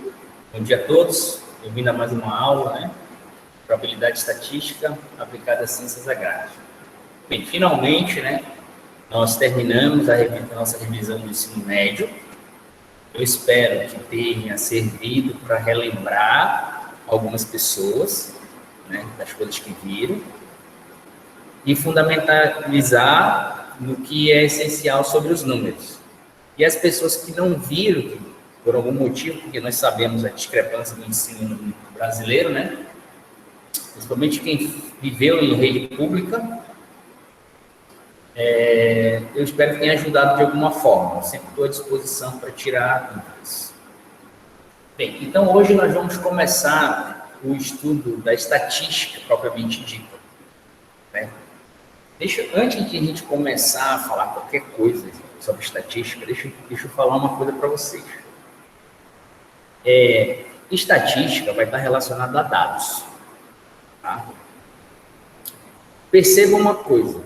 Bom dia a todos. Bem-vindo a mais uma aula, né? Probabilidade estatística aplicada às ciências agrárias. Bem, finalmente, né? Nós terminamos a nossa revisão do ensino médio. Eu espero que tenha servido para relembrar algumas pessoas, né? Das coisas que viram e fundamentalizar no que é essencial sobre os números. E as pessoas que não viram, por algum motivo, porque nós sabemos a discrepância do ensino brasileiro, né? Principalmente quem viveu em rede pública, eu espero que tenha ajudado de alguma forma. Eu sempre estou à disposição para tirar dúvidas. Bem, então hoje nós vamos começar o estudo da estatística propriamente dita, né? Antes de a gente começar a falar qualquer coisa sobre estatística, deixa eu falar uma coisa para vocês. Estatística vai estar relacionada a dados. Tá? Perceba uma coisa.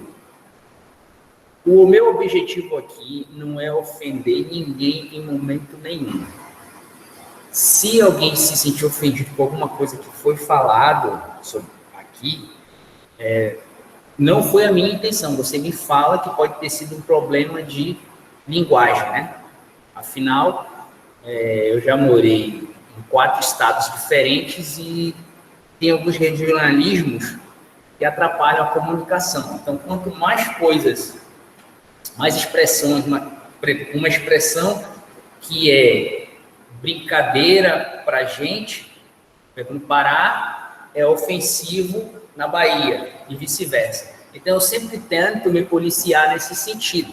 O meu objetivo aqui não é ofender ninguém em momento nenhum. Se alguém se sentir ofendido por alguma coisa que foi falado sobre aqui, não foi a minha intenção. Você me fala que pode ter sido um problema de linguagem, né? Afinal, eu já morei em 4 estados diferentes e tem alguns regionalismos que atrapalham a comunicação. Então, quanto mais coisas, mais expressões, uma expressão que é brincadeira para a gente, no Pará, é ofensivo na Bahia e vice-versa. Então, eu sempre tento me policiar nesse sentido.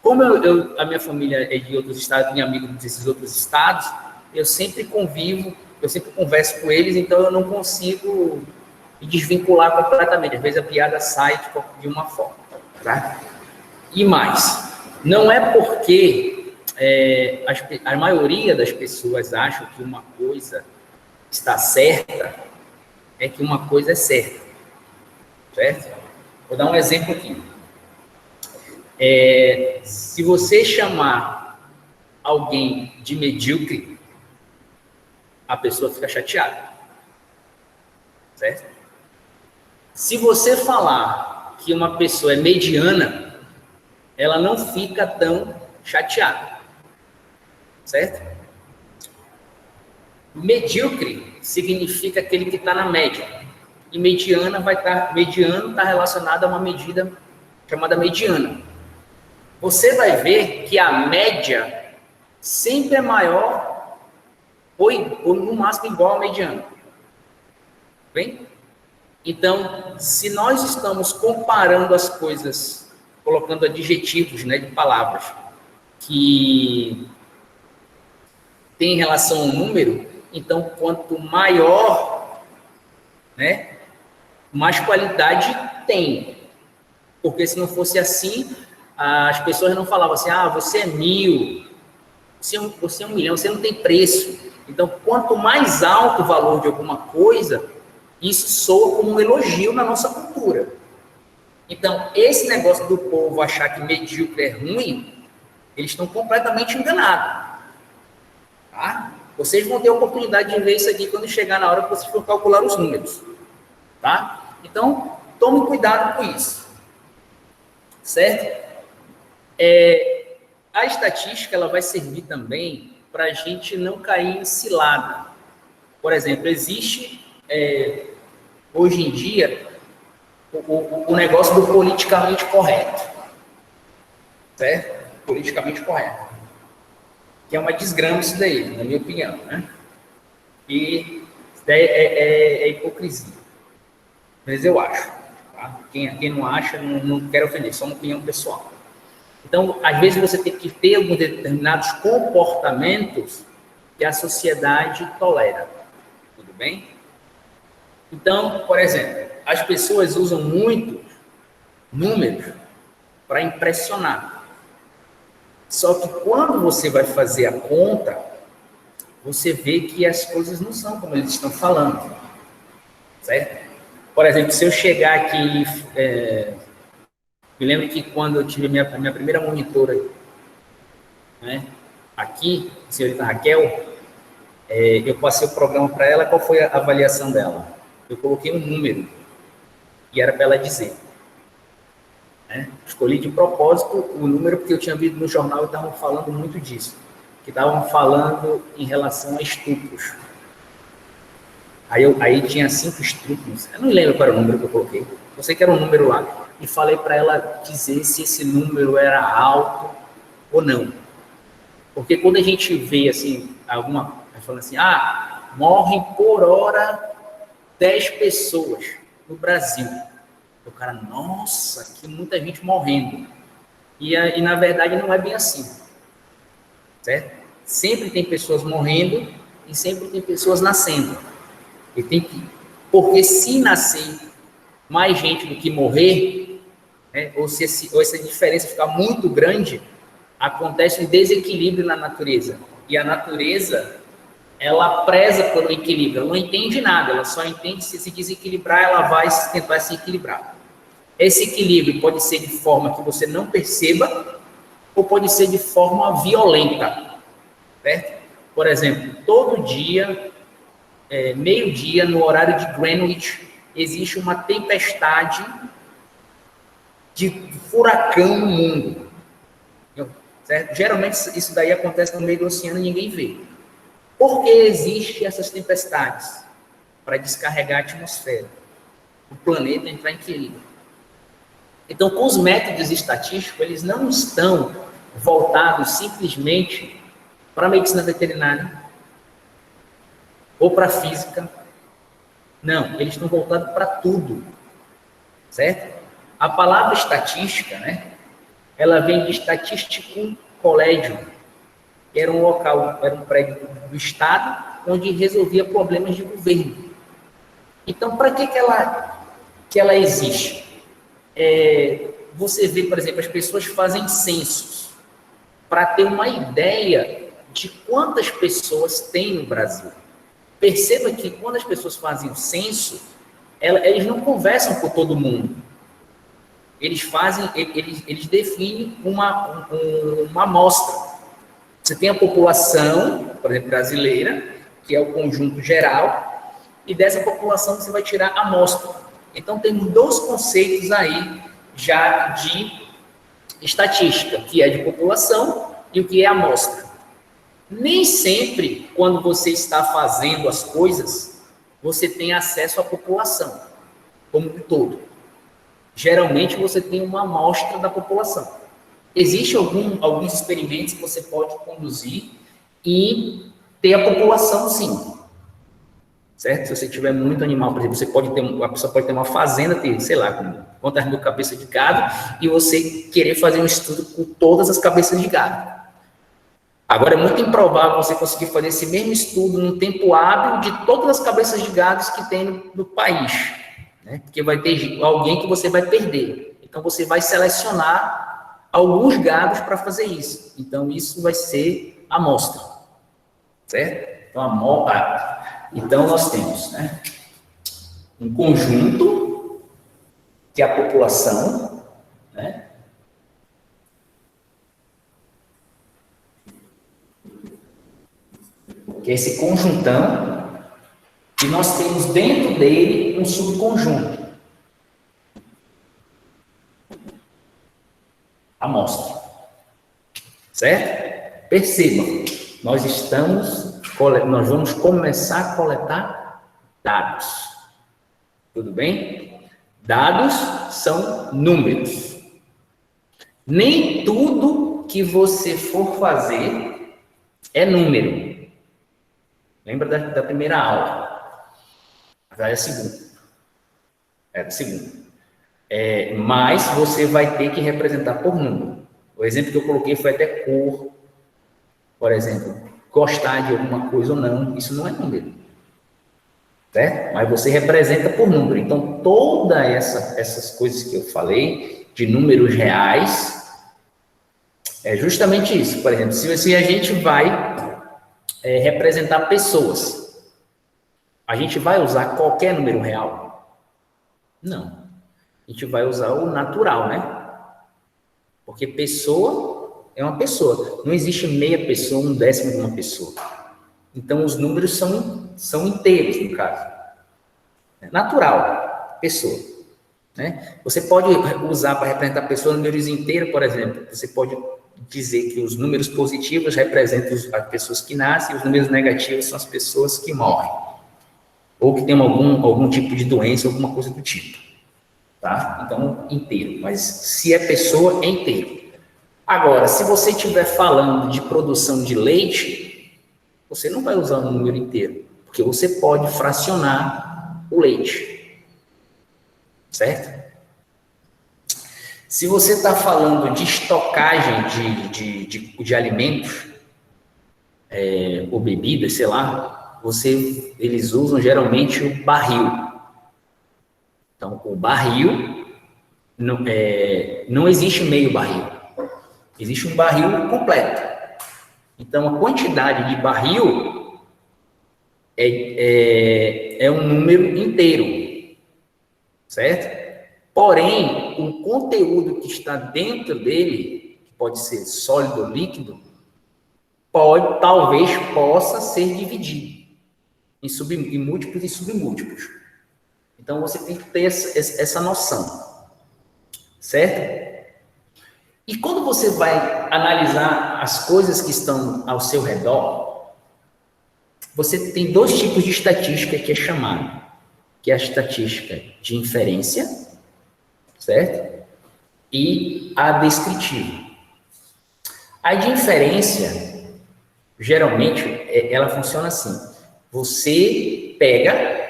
Como a minha família é de outros estados, tenho amigos desses outros estados, eu sempre convivo, eu sempre converso com eles, então eu não consigo me desvincular completamente. Às vezes a piada sai de uma forma, tá? E mais, não é porque a maioria das pessoas acham que uma coisa está certa, é que uma coisa é certa, certo? Vou dar um exemplo aqui. Se você chamar alguém de medíocre, a pessoa fica chateada, certo? Se você falar que uma pessoa é mediana, ela não fica tão chateada, certo? Medíocre significa aquele que está na média, e mediano está relacionado a uma medida chamada mediana. Você vai ver que a média sempre é maior ou no máximo igual à mediana. Bem? Então, se nós estamos comparando as coisas, colocando adjetivos, né, de palavras que tem relação ao número, então quanto maior, né, mais qualidade tem. Porque se não fosse assim, as pessoas não falavam assim, você é 1000, você é 1 milhão, você não tem preço. Então, quanto mais alto o valor de alguma coisa, isso soa como um elogio na nossa cultura. Então, esse negócio do povo achar que medíocre é ruim, eles estão completamente enganados. Tá? Vocês vão ter a oportunidade de ver isso aqui quando chegar na hora que vocês for calcular os números. Tá? Então, tome cuidado com isso. Certo? A estatística ela vai servir também para a gente não cair em cilada. Por exemplo, existe hoje em dia o negócio do politicamente correto, certo? Politicamente correto, que é uma desgrama isso daí, na minha opinião, né? E isso daí é hipocrisia, mas eu acho. Tá? Quem não acha, não quero ofender, só uma opinião pessoal. Então, às vezes você tem que ter alguns determinados comportamentos que a sociedade tolera. Tudo bem? Então, por exemplo, as pessoas usam muito números para impressionar. Só que quando você vai fazer a conta, você vê que as coisas não são como eles estão falando. Certo? Por exemplo, se eu chegar aqui, me lembro que quando eu tive a minha primeira monitora, né, aqui, a senhorita Raquel, eu passei o programa para ela, qual foi a avaliação dela? Eu coloquei um número, e era para ela dizer. Né? Escolhi de propósito o número, porque eu tinha visto no jornal e estavam falando muito disso. Que estavam falando em relação a estupros. Aí tinha 5 estupros, eu não lembro qual era o número que eu coloquei, eu sei que era um número lá, e falei para ela dizer se esse número era alto ou não. Porque quando a gente vê assim, falando assim, morrem por hora 10 pessoas no Brasil. O cara, nossa, que muita gente morrendo. E na verdade não é bem assim, certo? Sempre tem pessoas morrendo e sempre tem pessoas nascendo. E tem que, porque se nascer mais gente do que morrer, né, ou essa diferença ficar muito grande, acontece um desequilíbrio na natureza. E a natureza, ela preza pelo equilíbrio, ela não entende nada, ela só entende se desequilibrar, ela vai tentar se equilibrar. Esse equilíbrio pode ser de forma que você não perceba, ou pode ser de forma violenta, certo? Por exemplo, todo dia, meio-dia, no horário de Greenwich, existe uma tempestade de furacão no mundo. Certo? Geralmente isso daí acontece no meio do oceano e ninguém vê. Por que existem essas tempestades? Para descarregar a atmosfera. O planeta entrar em equilíbrio. Então, com os métodos estatísticos, eles não estão voltados simplesmente para a medicina veterinária ou para a física. Não, eles estão voltados para tudo. Certo? A palavra estatística, né? Ela vem de Statisticum Collegium, que era um local, era um prédio do Estado, onde resolvia problemas de governo. Então, para que ela existe? Você vê, por exemplo, as pessoas fazem censos para ter uma ideia de quantas pessoas tem no Brasil. Perceba que quando as pessoas fazem o censo, eles não conversam com todo mundo. Eles definem uma amostra. Você tem a população, por exemplo, brasileira, que é o conjunto geral, e dessa população você vai tirar a amostra. Então, temos 2 conceitos aí já de estatística, que é de população e o que é amostra. Nem sempre, quando você está fazendo as coisas, você tem acesso à população, como um todo. Geralmente, você tem uma amostra da população. Existem alguns experimentos que você pode conduzir e ter a população, sim. Certo? Se você tiver muito animal, por exemplo, a pessoa pode ter uma fazenda, ter, sei lá, quantas mil cabeças de gado, e você querer fazer um estudo com todas as cabeças de gado. Agora, é muito improvável você conseguir fazer esse mesmo estudo num tempo hábil de todas as cabeças de gado que tem no país. Né? Porque vai ter alguém que você vai perder. Então, você vai selecionar alguns gados para fazer isso. Então, isso vai ser amostra. Certo? Então, nós temos, né, um conjunto, que é a população, né? Que é esse conjuntão, e nós temos dentro dele um subconjunto. Amostra. Certo? Perceba, nós vamos começar a coletar dados. Tudo bem? Dados são números. Nem tudo que você for fazer é número. Lembra da primeira aula? Já é a segunda. É a segunda. Mas você vai ter que representar por número. O exemplo que eu coloquei foi até cor. Por exemplo, gostar de alguma coisa ou não, isso não é número. Certo? Mas você representa por número. Então, todas essas coisas que eu falei, de números reais, é justamente isso. Por exemplo, se a gente vai representar pessoas, a gente vai usar qualquer número real? Não. A gente vai usar o natural, né? Porque pessoa é uma pessoa. Não existe meia pessoa, um décimo de uma pessoa. Então, os números são inteiros, no caso. É natural, pessoa. Né? Você pode usar para representar a pessoa números inteiros, por exemplo. Você pode dizer que os números positivos representam as pessoas que nascem e os números negativos são as pessoas que morrem. Ou que tem algum tipo de doença, alguma coisa do tipo. Tá? Então, inteiro. Mas se é pessoa, é inteiro. Agora, se você estiver falando de produção de leite, você não vai usar o número inteiro, porque você pode fracionar o leite. Certo? Se você está falando de estocagem de alimentos, ou bebidas, sei lá, eles usam geralmente o barril. Então, o barril, não existe meio barril, existe um barril completo. Então, a quantidade de barril é um número inteiro, certo? Porém, o conteúdo que está dentro dele, que pode ser sólido ou líquido, talvez possa ser dividido em múltiplos e submúltiplos. Então, você tem que ter essa noção, certo? E quando você vai analisar as coisas que estão ao seu redor, você tem dois tipos de estatística que é chamado, que é a estatística de inferência, certo? E a descritiva. A de inferência, geralmente, ela funciona assim. Você pega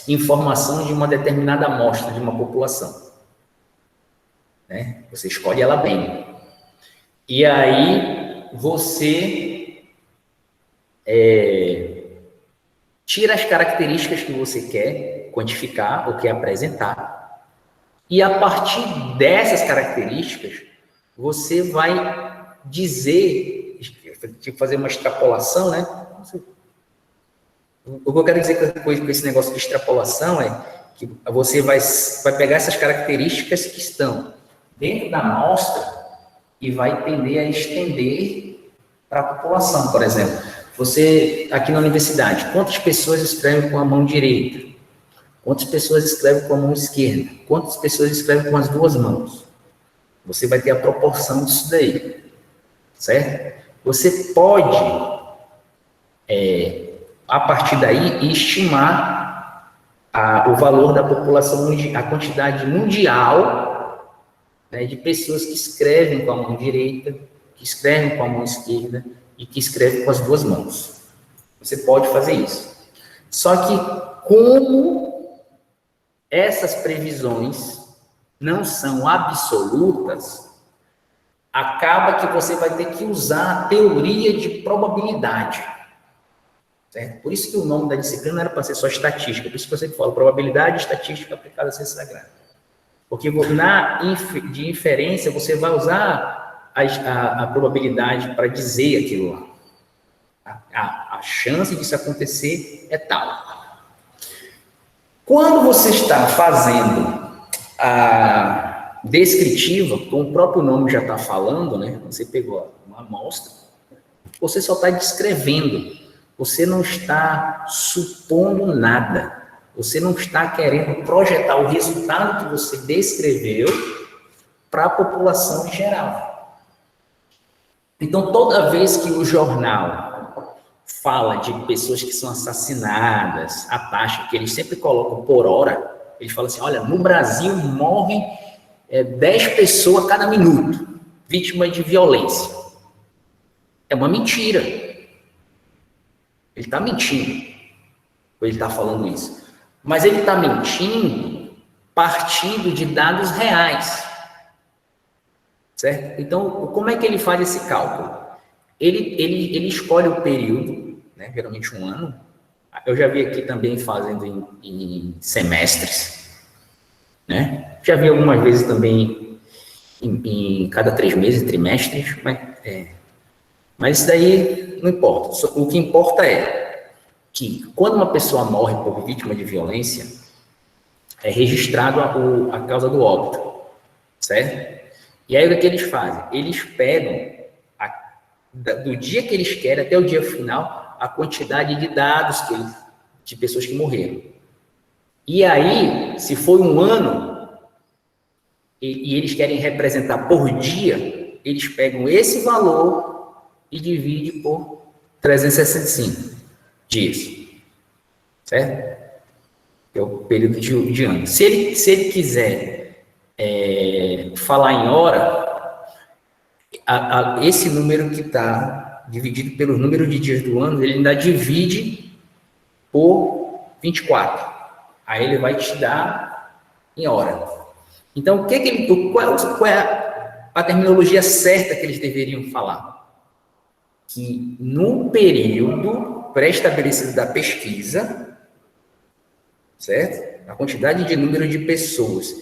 informação de uma determinada amostra, de uma população. Né? Você escolhe ela bem. E aí, você tira as características que você quer quantificar ou quer apresentar. E a partir dessas características, você vai dizer, tipo, fazer uma extrapolação, né? O que eu quero dizer com esse negócio de extrapolação é que você vai pegar essas características que estão dentro da amostra e vai tender a estender para a população. Por exemplo, você, aqui na universidade, quantas pessoas escrevem com a mão direita? Quantas pessoas escrevem com a mão esquerda? Quantas pessoas escrevem com as duas mãos? Você vai ter a proporção disso daí, certo? Você pode, a partir daí, estimar o valor da população, a quantidade mundial, né, de pessoas que escrevem com a mão direita, que escrevem com a mão esquerda e que escrevem com as duas mãos. Você pode fazer isso. Só que, como essas previsões não são absolutas, acaba que você vai ter que usar a teoria de probabilidade. Certo? Por isso que o nome da disciplina não era para ser só estatística, por isso que eu sempre falo probabilidade e estatística aplicada à ciência sagrada. Porque de inferência você vai usar a probabilidade para dizer aquilo lá. A chance disso acontecer é tal. Quando você está fazendo a descritiva, como o próprio nome já está falando, né? Você pegou uma amostra, você só está descrevendo, você não está supondo nada, você não está querendo projetar o resultado que você descreveu para a população em geral. Então, toda vez que o jornal fala de pessoas que são assassinadas, a taxa que eles sempre colocam por hora, eles falam assim, olha, no Brasil morrem 10 pessoas a cada minuto, vítimas de violência. É uma mentira. Ele está mentindo, ou ele está falando isso. Mas ele está mentindo partindo de dados reais. Certo? Então, como é que ele faz esse cálculo? Ele escolhe o período, né, geralmente um ano. Eu já vi aqui também fazendo em semestres, né? Já vi algumas vezes também em cada 3 meses, trimestres, mas isso daí não importa. O que importa é que quando uma pessoa morre por vítima de violência, é registrado a causa do óbito, certo? E aí o que eles fazem? Eles pegam do dia que eles querem até o dia final a quantidade de dados de pessoas que morreram. E aí, se foi um ano, e eles querem representar por dia, eles pegam esse valor e dividem por 365 dias. Certo? É o período de ano. Se ele quiser falar em hora, esse número que está dividido pelo número de dias do ano, ele ainda divide por 24. Aí ele vai te dar em hora. Então, qual é a terminologia certa que eles deveriam falar? Que no período pré-estabelecido da pesquisa, certo? A quantidade de número de pessoas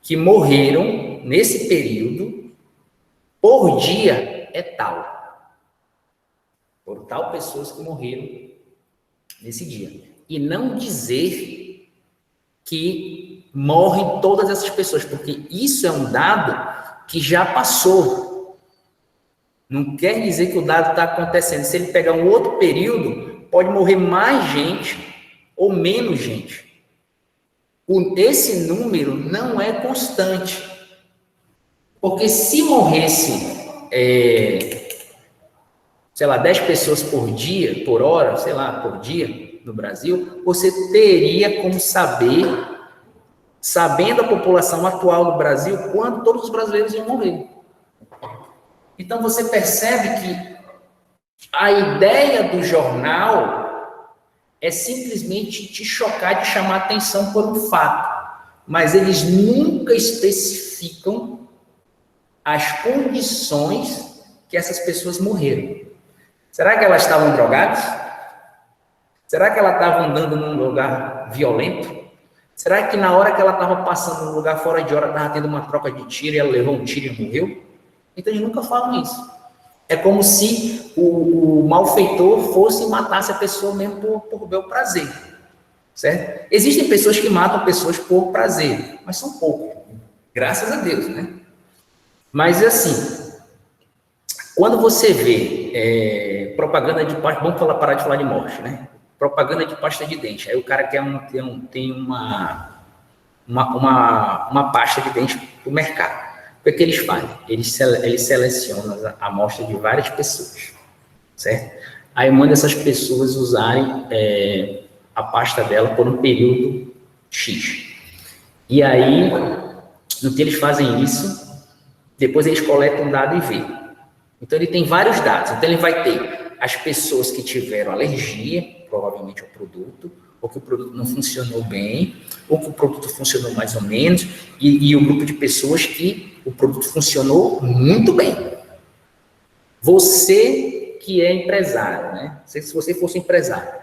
que morreram nesse período por dia é tal. Por tal pessoas que morreram nesse dia. E não dizer que morrem todas essas pessoas, porque isso é um dado que já passou. Não quer dizer que o dado está acontecendo. Se ele pegar um outro período, pode morrer mais gente ou menos gente. Esse número não é constante. Porque se morresse, sei lá, 10 pessoas por dia, por hora, sei lá, por dia no Brasil, você teria como saber, sabendo a população atual do Brasil, quando todos os brasileiros iam morrer. Então você percebe que a ideia do jornal é simplesmente te chocar, te chamar a atenção por um fato, mas eles nunca especificam as condições que essas pessoas morreram. Será que elas estavam drogadas? Será que ela estava andando num lugar violento? Será que na hora que ela estava passando num lugar fora de hora, estava tendo uma troca de tiro e ela levou um tiro e morreu? Então eles nunca falam isso. É como se o malfeitor fosse e matasse a pessoa mesmo por bel prazer, certo? Existem pessoas que matam pessoas por prazer, mas são poucos, graças a Deus, né? Mas assim, quando você vê propaganda de pasta, vamos parar de falar de morte, né? Propaganda de pasta de dente, aí o cara tem uma pasta de dente para o mercado. O que eles fazem? Eles selecionam a amostra de várias pessoas, certo? Aí manda essas pessoas usarem a pasta dela por um período X. E aí, no que eles fazem isso, depois eles coletam um dado e vê. Então ele tem vários dados. Então ele vai ter as pessoas que tiveram alergia, provavelmente ao produto, ou que o produto não funcionou bem, ou que o produto funcionou mais ou menos, e o grupo de pessoas que o produto funcionou muito bem. Você que é empresário, né? Se você fosse empresário,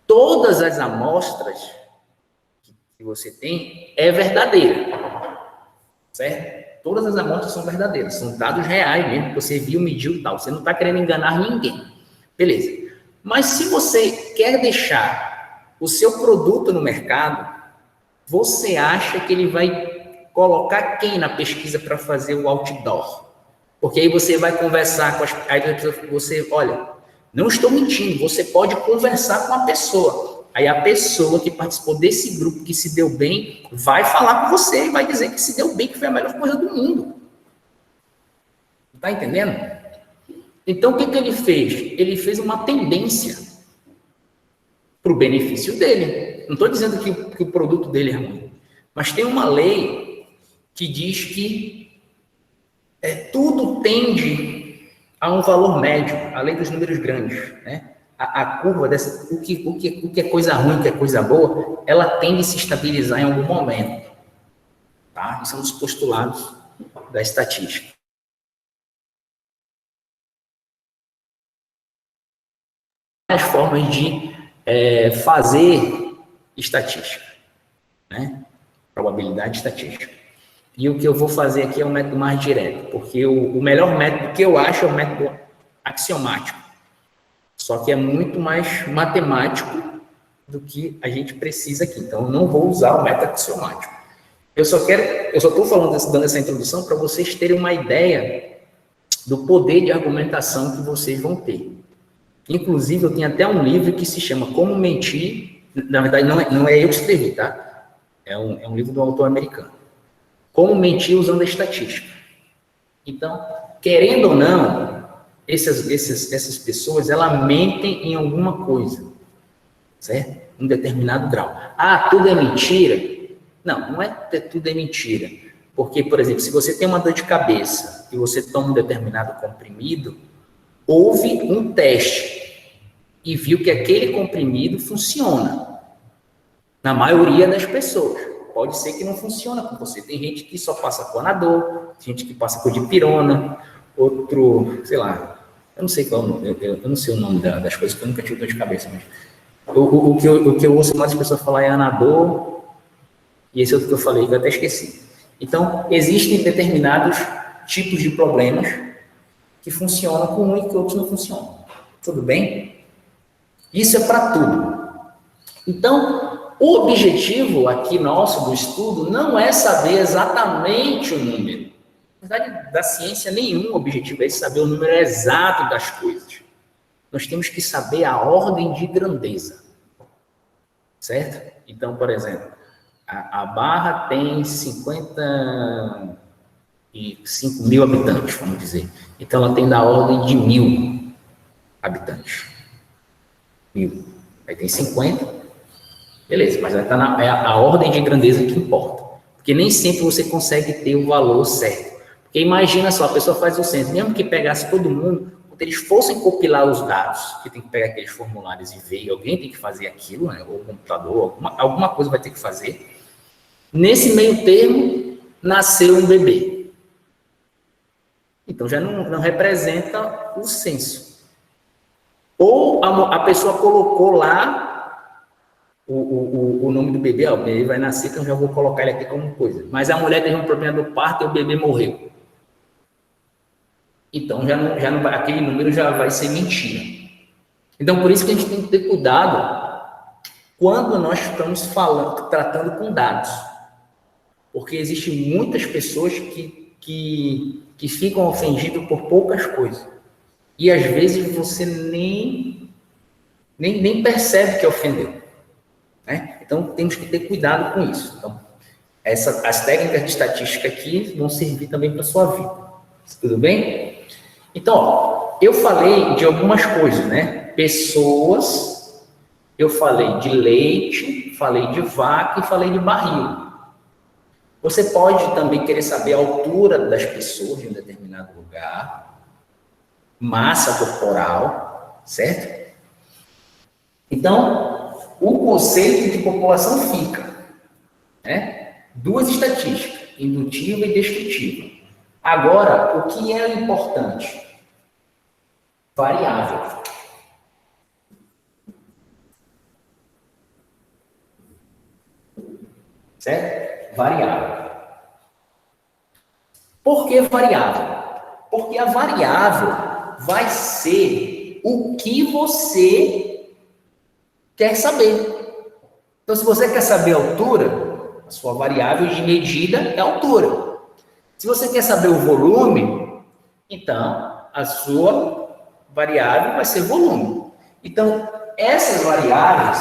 todas as amostras que você tem é verdadeira, certo? Todas as amostras são verdadeiras, são dados reais mesmo, que você viu, mediu e tal. Você não está querendo enganar ninguém. Beleza. Mas se você quer deixar o seu produto no mercado, você acha que ele vai colocar quem na pesquisa para fazer o outdoor? Porque aí você vai conversar com aí você, olha, não estou mentindo, você pode conversar com a pessoa. Aí a pessoa que participou desse grupo, que se deu bem, vai falar com você e vai dizer que se deu bem, que foi a melhor coisa do mundo. Está entendendo? Então, o que ele fez? Ele fez uma tendência para o benefício dele. Não estou dizendo que o produto dele é ruim, mas tem uma lei que diz que tudo tende a um valor médio, a lei dos números grandes, né? A curva dessa, o que é coisa ruim, o que é coisa boa, ela tende a se estabilizar em algum momento, tá? Isso é um dos postulados da estatística. As formas de fazer estatística, né? Probabilidade estatística. E o que eu vou fazer aqui é um método mais direto, porque o melhor método que eu acho é o método axiomático. Só que é muito mais matemático do que a gente precisa aqui. Então, eu não vou usar o método axiomático. Eu só estou dando essa introdução para vocês terem uma ideia do poder de argumentação que vocês vão ter. Inclusive, eu tenho até um livro que se chama Como Mentir. Na verdade, não é eu que escrevi, tá? É um livro do autor americano. Como Mentir Usando a Estatística. Então, querendo ou não, essas pessoas, elas mentem em alguma coisa, certo? Um determinado grau. Ah, tudo é mentira? Não é que tudo é mentira. Porque, por exemplo, se você tem uma dor de cabeça e você toma um determinado comprimido, houve um teste e viu que aquele comprimido funciona na maioria das pessoas. Pode ser que não funcione com você. Tem gente que só passa com Anadol, tem gente que passa com dipirona, outro, sei lá, eu não sei qual, eu não sei o nome das coisas, porque eu nunca tive dor de cabeça, mas o que eu ouço mais as pessoas falar é Anadol, e esse outro que eu falei, que eu até esqueci. Então, existem determinados tipos de problemas que funcionam com um e que outros não funcionam. Tudo bem? Isso é para tudo. Então, o objetivo aqui nosso do estudo não é saber exatamente o número. Na verdade, da ciência, nenhum objetivo é saber o número exato das coisas. Nós temos que saber a ordem de grandeza. Certo? Então, por exemplo, a Barra tem 55 mil habitantes, vamos dizer. Então, ela tem da ordem de 1.000 habitantes. 1.000. Aí tem 50. Beleza, mas é a ordem de grandeza que importa. Porque nem sempre você consegue ter o valor certo. Porque imagina só, a pessoa faz o censo, mesmo que pegasse todo mundo, quando eles fossem compilar os dados, que tem que pegar aqueles formulários e ver, e alguém tem que fazer aquilo, né? Ou o computador, alguma coisa vai ter que fazer. Nesse meio termo, nasceu um bebê. Então já não representa o censo. Ou a pessoa colocou lá o nome do bebê, ó, o bebê vai nascer, então já vou colocar ele aqui como coisa. Mas a mulher teve um problema do parto e o bebê morreu. Então já não vai, aquele número já vai ser mentira. Então por isso que a gente tem que ter cuidado quando nós estamos tratando com dados. Porque existem muitas pessoas que ficam ofendidas por poucas coisas. E às vezes você nem percebe que ofendeu. Né? Então temos que ter cuidado com isso. Então, as técnicas de estatística aqui vão servir também para a sua vida. Tudo bem? Então, ó, eu falei de algumas coisas, né? Pessoas, eu falei de leite, falei de vaca e falei de barril. Você pode também querer saber a altura das pessoas em um determinado lugar, massa corporal, certo? Então, o conceito de população fica, né? Duas estatísticas, indutiva e destrutiva. Agora, o que é importante? Variável. Certo? Variável. Por que variável? Porque a variável vai ser o que você quer saber. Então, se você quer saber a altura, a sua variável de medida é a altura. Se você quer saber o volume, então a sua variável vai ser volume. Então, essas variáveis,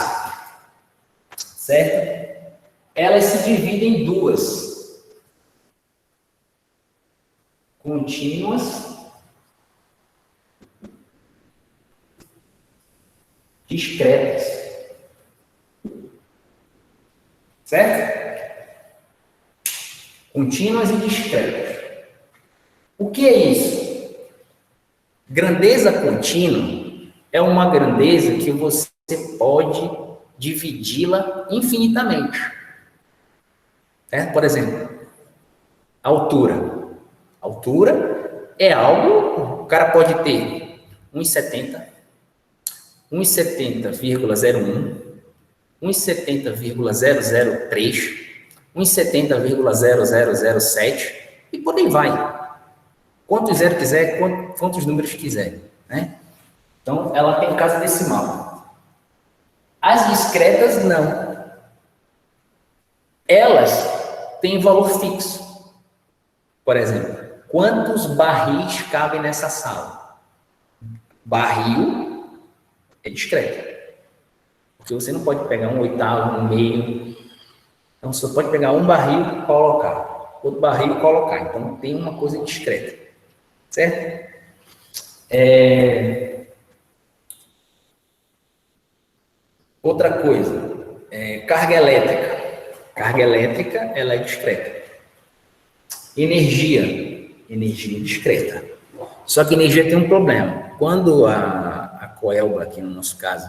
certo? Elas se dividem em duas. Contínuas, discretas. Certo? Contínuas e discretas. O que é isso? Grandeza contínua é uma grandeza que você pode dividi-la infinitamente. Certo? Por exemplo, altura. Altura é algo, o cara pode ter 1,70, 1,70,01, 1,70,003, 1,70,0007 e por aí vai. Quantos zero quiser, quantos números quiser, né? Então, ela tem casa decimal. As discretas, não. Elas têm valor fixo. Por exemplo, quantos barris cabem nessa sala? Barril é discreta. Porque você não pode pegar um oitavo, um meio. Então, você pode pegar um barril e colocar, outro barril e colocar. Então, tem uma coisa discreta. Certo? Outra coisa, carga elétrica. Carga elétrica, ela é discreta. Energia discreta. Só que energia tem um problema. Quando a Coelba, aqui no nosso caso,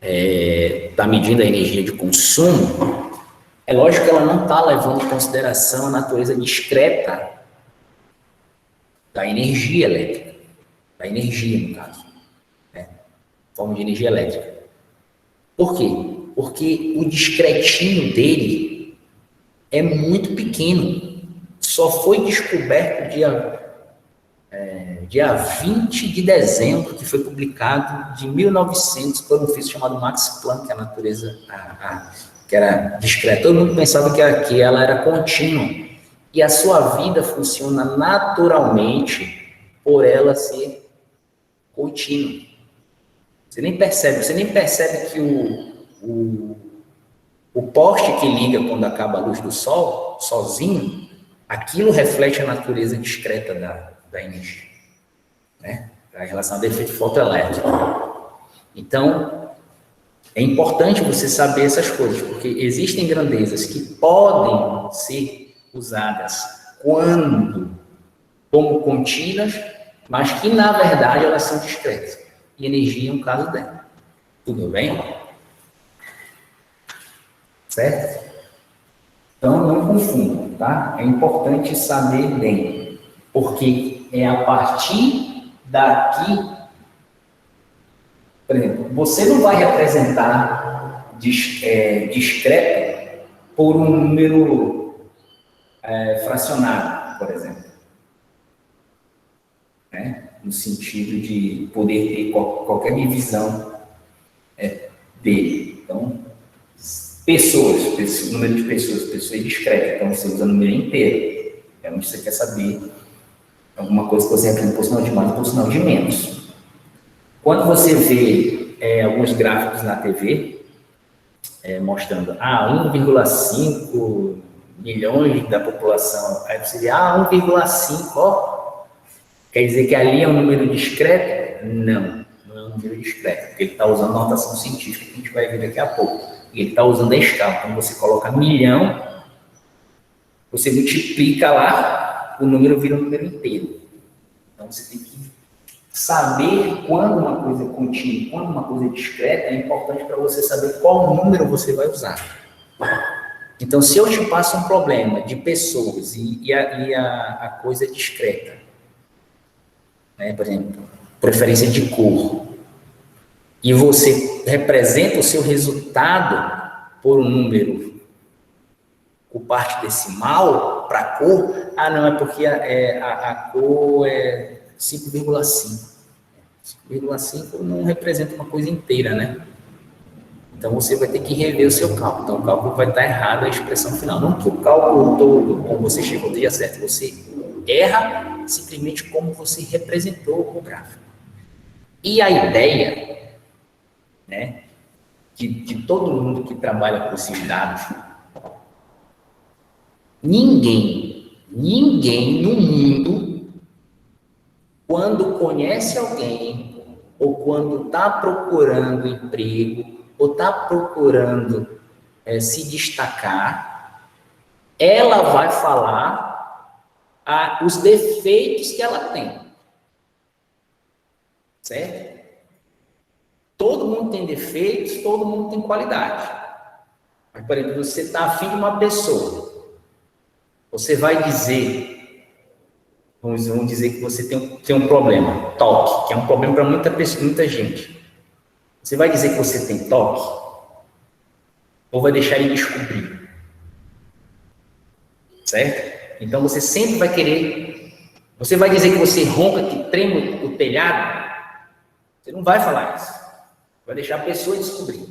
está medindo a energia de consumo, é lógico que ela não está levando em consideração a natureza discreta da energia elétrica, da energia, no caso, forma de energia elétrica. Por quê? Porque o discretinho dele é muito pequeno. Só foi descoberto dia 20 de dezembro, que foi publicado de 1900 por um físico chamado Max Planck, a natureza que era discreta. Todo mundo pensava que ela era contínua. E a sua vida funciona naturalmente por ela ser contínua. Você nem percebe que o poste que liga quando acaba a luz do sol, sozinho, aquilo reflete a natureza discreta da energia, né? Em relação ao efeito fotoelétrico. Então, é importante você saber essas coisas, porque existem grandezas que podem ser usadas como contínuas, mas que, na verdade, elas são discretas. E energia é um caso dela. Tudo bem? Certo? Então, não confundam, tá? É importante saber bem, porque é a partir daqui, por exemplo, você não vai representar discreto por um número fracionário, por exemplo, né? No sentido de poder ter qualquer divisão dele. Então, número de pessoas discretas, então você usa o número inteiro. Então, você quer saber alguma coisa que você representa por sinal de mais ou por sinal de menos. Quando você vê alguns gráficos na TV, mostrando 1,5 milhões da população, aí você vê 1,5, ó, quer dizer que ali é um número discreto? Não é um número discreto, porque ele está usando a notação científica que a gente vai ver daqui a pouco. E ele está usando a escala. Então, você coloca milhão, você multiplica lá, o número vira um número inteiro. Então, você tem que saber quando uma coisa é contínua, quando uma coisa é discreta, é importante para você saber qual número você vai usar. Então, se eu te passo um problema de pessoas e a coisa é discreta, né? Por exemplo, preferência de cor, e você representa o seu resultado por um número, por parte decimal, para a cor, não, é porque a cor é 5,5. 5,5 não representa uma coisa inteira, né? Então, você vai ter que rever o seu cálculo. Então, o cálculo vai estar errado a expressão final. Não que o cálculo todo, como você chegou, esteja certo. Você erra simplesmente como você representou o gráfico. E a ideia, né, de todo mundo que trabalha com esses dados, ninguém no mundo, quando conhece alguém, ou quando está procurando emprego, ou está procurando se destacar, ela vai falar os defeitos que ela tem. Certo? Todo mundo tem defeitos, todo mundo tem qualidade. Mas, por exemplo, você está afim de uma pessoa, você vai dizer, vamos dizer que você tem um problema, toque, que é um problema para muita gente. Você vai dizer que você tem toque? Ou vai deixar ele descobrir? Certo? Então, você sempre vai querer... Você vai dizer que você ronca, que treme o telhado? Você não vai falar isso. Vai deixar a pessoa descobrir.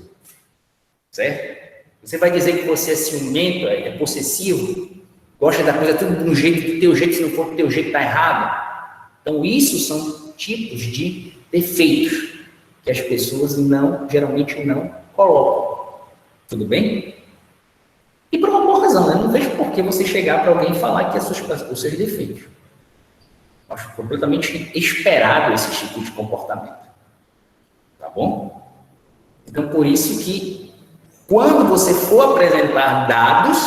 Certo? Você vai dizer que você é ciumento, é possessivo, gosta da coisa tudo do jeito, do teu jeito, se não for do teu jeito, está errado. Então, isso são tipos de defeitos. que as pessoas geralmente não colocam. Tudo bem? E por uma boa razão, né? Não vejo por que você chegar para alguém e falar que os seus defeitos. Acho completamente esperado esse tipo de comportamento. Tá bom? Então, por isso que, quando você for apresentar dados,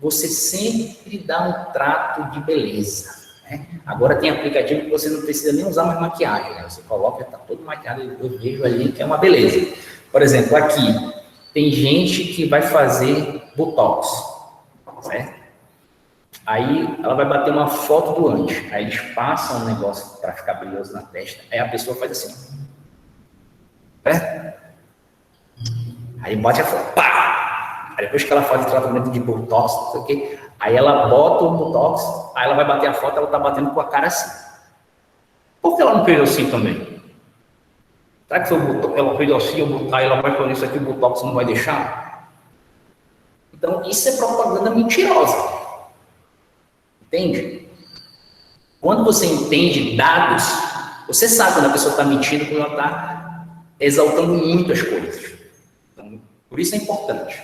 você sempre dá um trato de beleza. Né? Agora tem aplicativo que você não precisa nem usar mais maquiagem. Né? Você coloca, está todo maquiado, eu vejo ali que é uma beleza. Por exemplo, aqui, tem gente que vai fazer botox, certo? Aí ela vai bater uma foto do antes, aí eles passam um negócio para ficar brilhoso na testa, aí a pessoa faz assim, certo? Aí bate a foto, pá! Aí depois que ela faz o tratamento de botox, não sei o quê, aí ela bota o botox, aí ela vai bater a foto, ela tá batendo com a cara assim. Por que ela não fez assim também? Será que foi o botox, ela fez assim, aí ela vai fazer isso aqui, o botox não vai deixar? Então isso é propaganda mentirosa. Entende? Quando você entende dados, você sabe quando a pessoa está mentindo, quando ela está exaltando muito as coisas. Então, por isso é importante.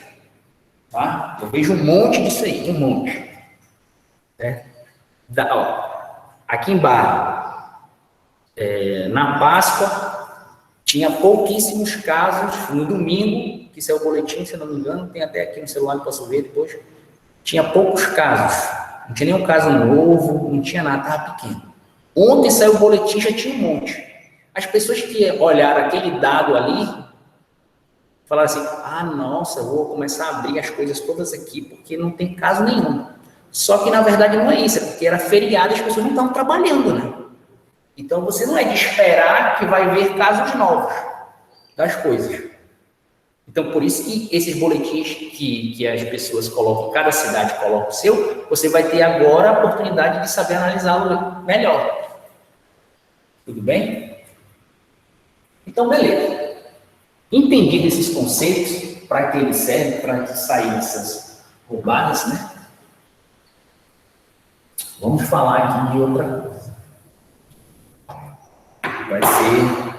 Tá? Eu vejo um monte disso aí, um monte. Certo? Aqui em Barra, na Páscoa, tinha pouquíssimos casos. No domingo, que saiu o boletim, se eu não me engano, tem até aqui no celular, eu posso ver depois. Tinha poucos casos. Não tinha nenhum caso novo, não tinha nada, estava pequeno. Ontem saiu o boletim, já tinha um monte. As pessoas que olharam aquele dado ali, falaram assim, nossa, eu vou começar a abrir as coisas todas aqui, porque não tem caso nenhum. Só que, na verdade, não é isso, é porque era feriado e as pessoas não estavam trabalhando, né? Então, você não é de esperar que vai ver casos novos das coisas. Então, por isso que esses boletins que as pessoas colocam, cada cidade coloca o seu, você vai ter agora a oportunidade de saber analisá-lo melhor. Tudo bem? Então, beleza. Entendido esses conceitos, para que eles servem, para sair dessas roubadas, né? Vamos falar aqui de outra coisa. Vai ser...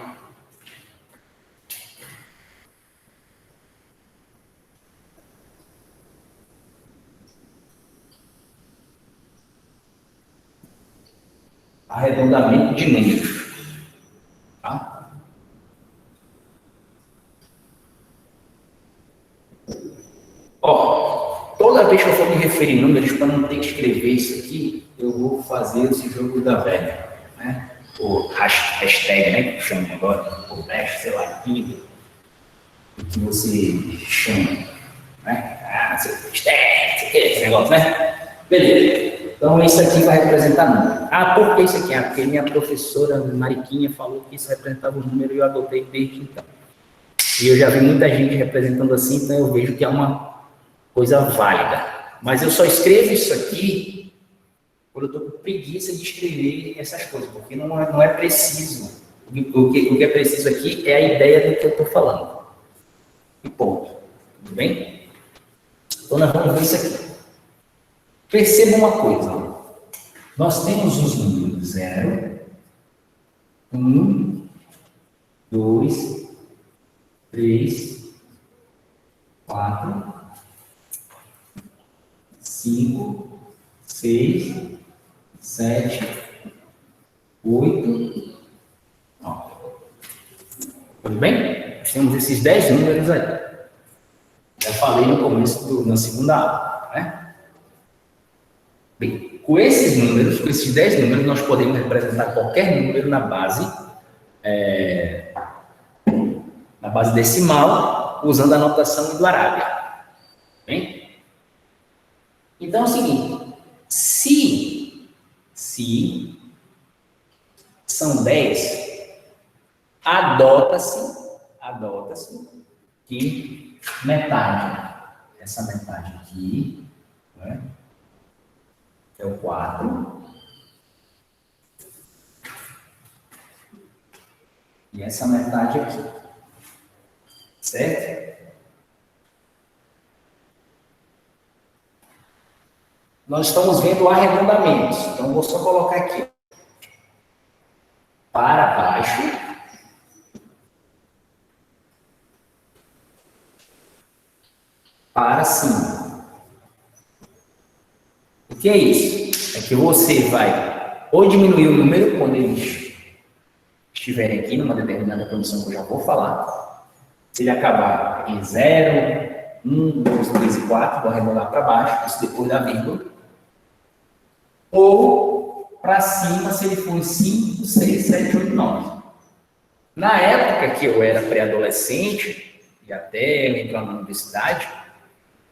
arredondamento de números. Tá? Toda vez que eu for me referir em números, para não ter que escrever isso aqui, eu vou fazer esse jogo da velha, né? O hashtag, né, que chama agora, o hash, sei lá, que você chama, né? Hashtag, esse negócio, né? Beleza. Então, isso aqui vai representar número. Por que isso aqui? Porque minha professora Mariquinha falou que isso representava o número e eu adotei desde então. E eu já vi muita gente representando assim, então eu vejo que é uma coisa válida. Mas eu só escrevo isso aqui quando eu estou com preguiça de escrever essas coisas, porque não é preciso. O que é preciso aqui é a ideia do que eu estou falando. E ponto. Tudo bem? Então, nós vamos ver isso aqui. Perceba uma coisa. Nós temos os números 0, 1, 2, 3, 4, 5, 6, 7, 8, 9. Tudo bem? Temos esses 10 números aí. Já falei no começo, na segunda aula, né? Bem, com esses números, com esses 10 números, nós podemos representar qualquer número na base decimal, usando a notação do Arábia. Bem? Então é o seguinte, se são 10, adota-se que metade, essa metade aqui, né, é o 4, e essa metade aqui, certo? Nós estamos vendo arredondamentos, então vou só colocar aqui, para baixo, para cima. O que é isso? É que você vai ou diminuir o número quando eles estiverem aqui numa determinada condição que eu já vou falar. Se ele acabar em 0, 1, 2, 3 e 4, vou arredondar para baixo, isso depois da vírgula. Ou para cima, se ele for 5, 6, 7, 8, 9. Na época que eu era pré-adolescente, e até entrar na universidade,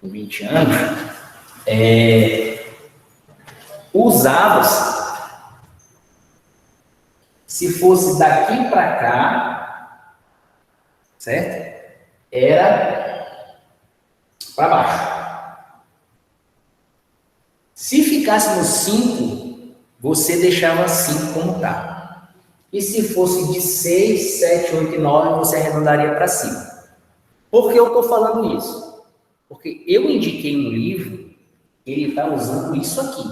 com 20 anos, usava-se, se fosse daqui para cá, certo? Era para baixo. Se ficasse no 5, você deixava 5 como está. E se fosse de 6, 7, 8 e 9, você arredondaria para cima. Por que eu estou falando isso? Porque eu indiquei um livro que ele está usando isso aqui.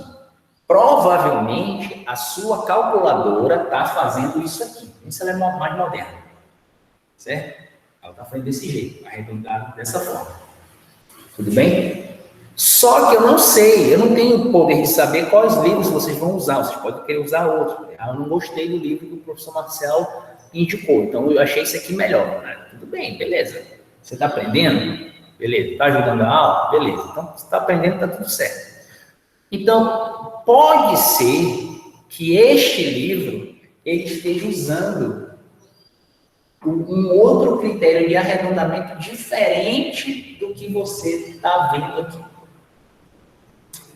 Provavelmente a sua calculadora está fazendo isso aqui. Isso ela é mais moderna. Certo? Ela está fazendo desse jeito, arredondado dessa forma. Tudo bem? Só que eu não sei, eu não tenho o poder de saber quais livros vocês vão usar. Vocês podem querer usar outro. Eu não gostei do livro que o professor Marcel indicou, então eu achei isso aqui melhor. Né? Tudo bem, beleza. Você está aprendendo? Beleza. Está ajudando a aula? Beleza. Então, você está aprendendo, está tudo certo. Então, pode ser que este livro ele esteja usando um outro critério de arredondamento diferente do que você está vendo aqui.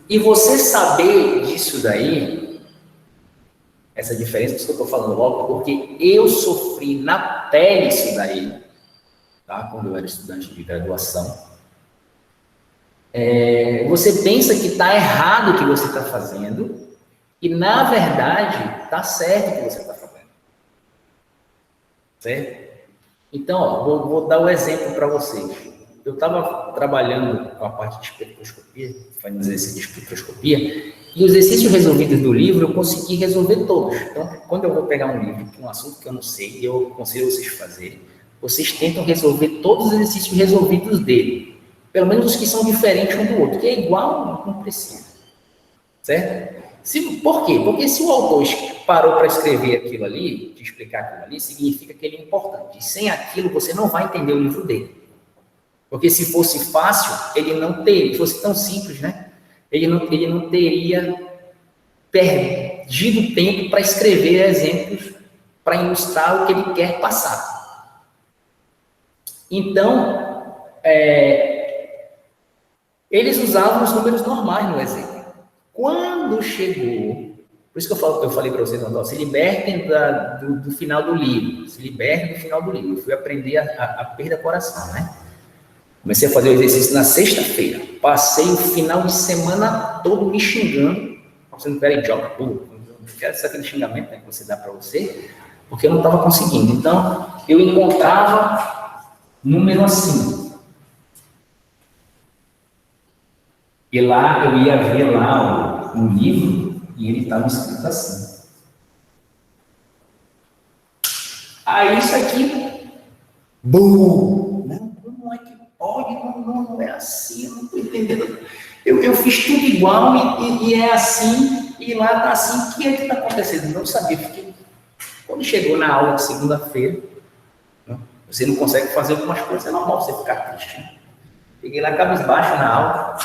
E você saber disso daí, essa diferença, por isso que eu estou falando logo, porque eu sofri na pele isso daí, tá? Quando eu era estudante de graduação. Você pensa que está errado o que você está fazendo, e na verdade está certo o que você está fazendo. Certo? Então, ó, vou dar um exemplo para vocês. Eu estava trabalhando com a parte de espectroscopia, fazendo exercício de espectroscopia, e os exercícios resolvidos do livro eu consegui resolver todos. Então, quando eu vou pegar um livro, um assunto que eu não sei, e eu aconselho vocês fazerem, vocês tentam resolver todos os exercícios resolvidos dele. Pelo menos os que são diferentes um do outro, que é igual, não precisa. Certo? Por quê? Porque se o autor parou para escrever aquilo ali, de explicar aquilo ali, significa que ele é importante. E sem aquilo, você não vai entender o livro dele. Porque se fosse fácil, ele não teria, se fosse tão simples, né? Ele não teria perdido tempo para escrever exemplos para ilustrar o que ele quer passar. Então, eles usavam os números normais no exemplo. Quando chegou, por isso que eu falei para vocês, se libertem do final do livro, se libertem do final do livro. Eu fui aprender a perder o coração, né? Comecei a fazer o exercício na sexta-feira. Passei o final de semana todo me xingando. Você não quer idiota, pô, não quero aquele xingamento, né, que você dá para você, porque eu não estava conseguindo. Então, eu encontrava número assim. E lá, eu ia ver lá o livro, e ele estava escrito assim. Aí, isso aqui, bum! Não é que pode, não é assim, eu não estou entendendo. Eu fiz tudo igual e é assim, e lá está assim, o que é que está acontecendo? Eu não sabia, porque quando chegou na aula de segunda-feira, você não consegue fazer algumas coisas, é normal você ficar triste. Né? Peguei lá cabisbaixo na aula,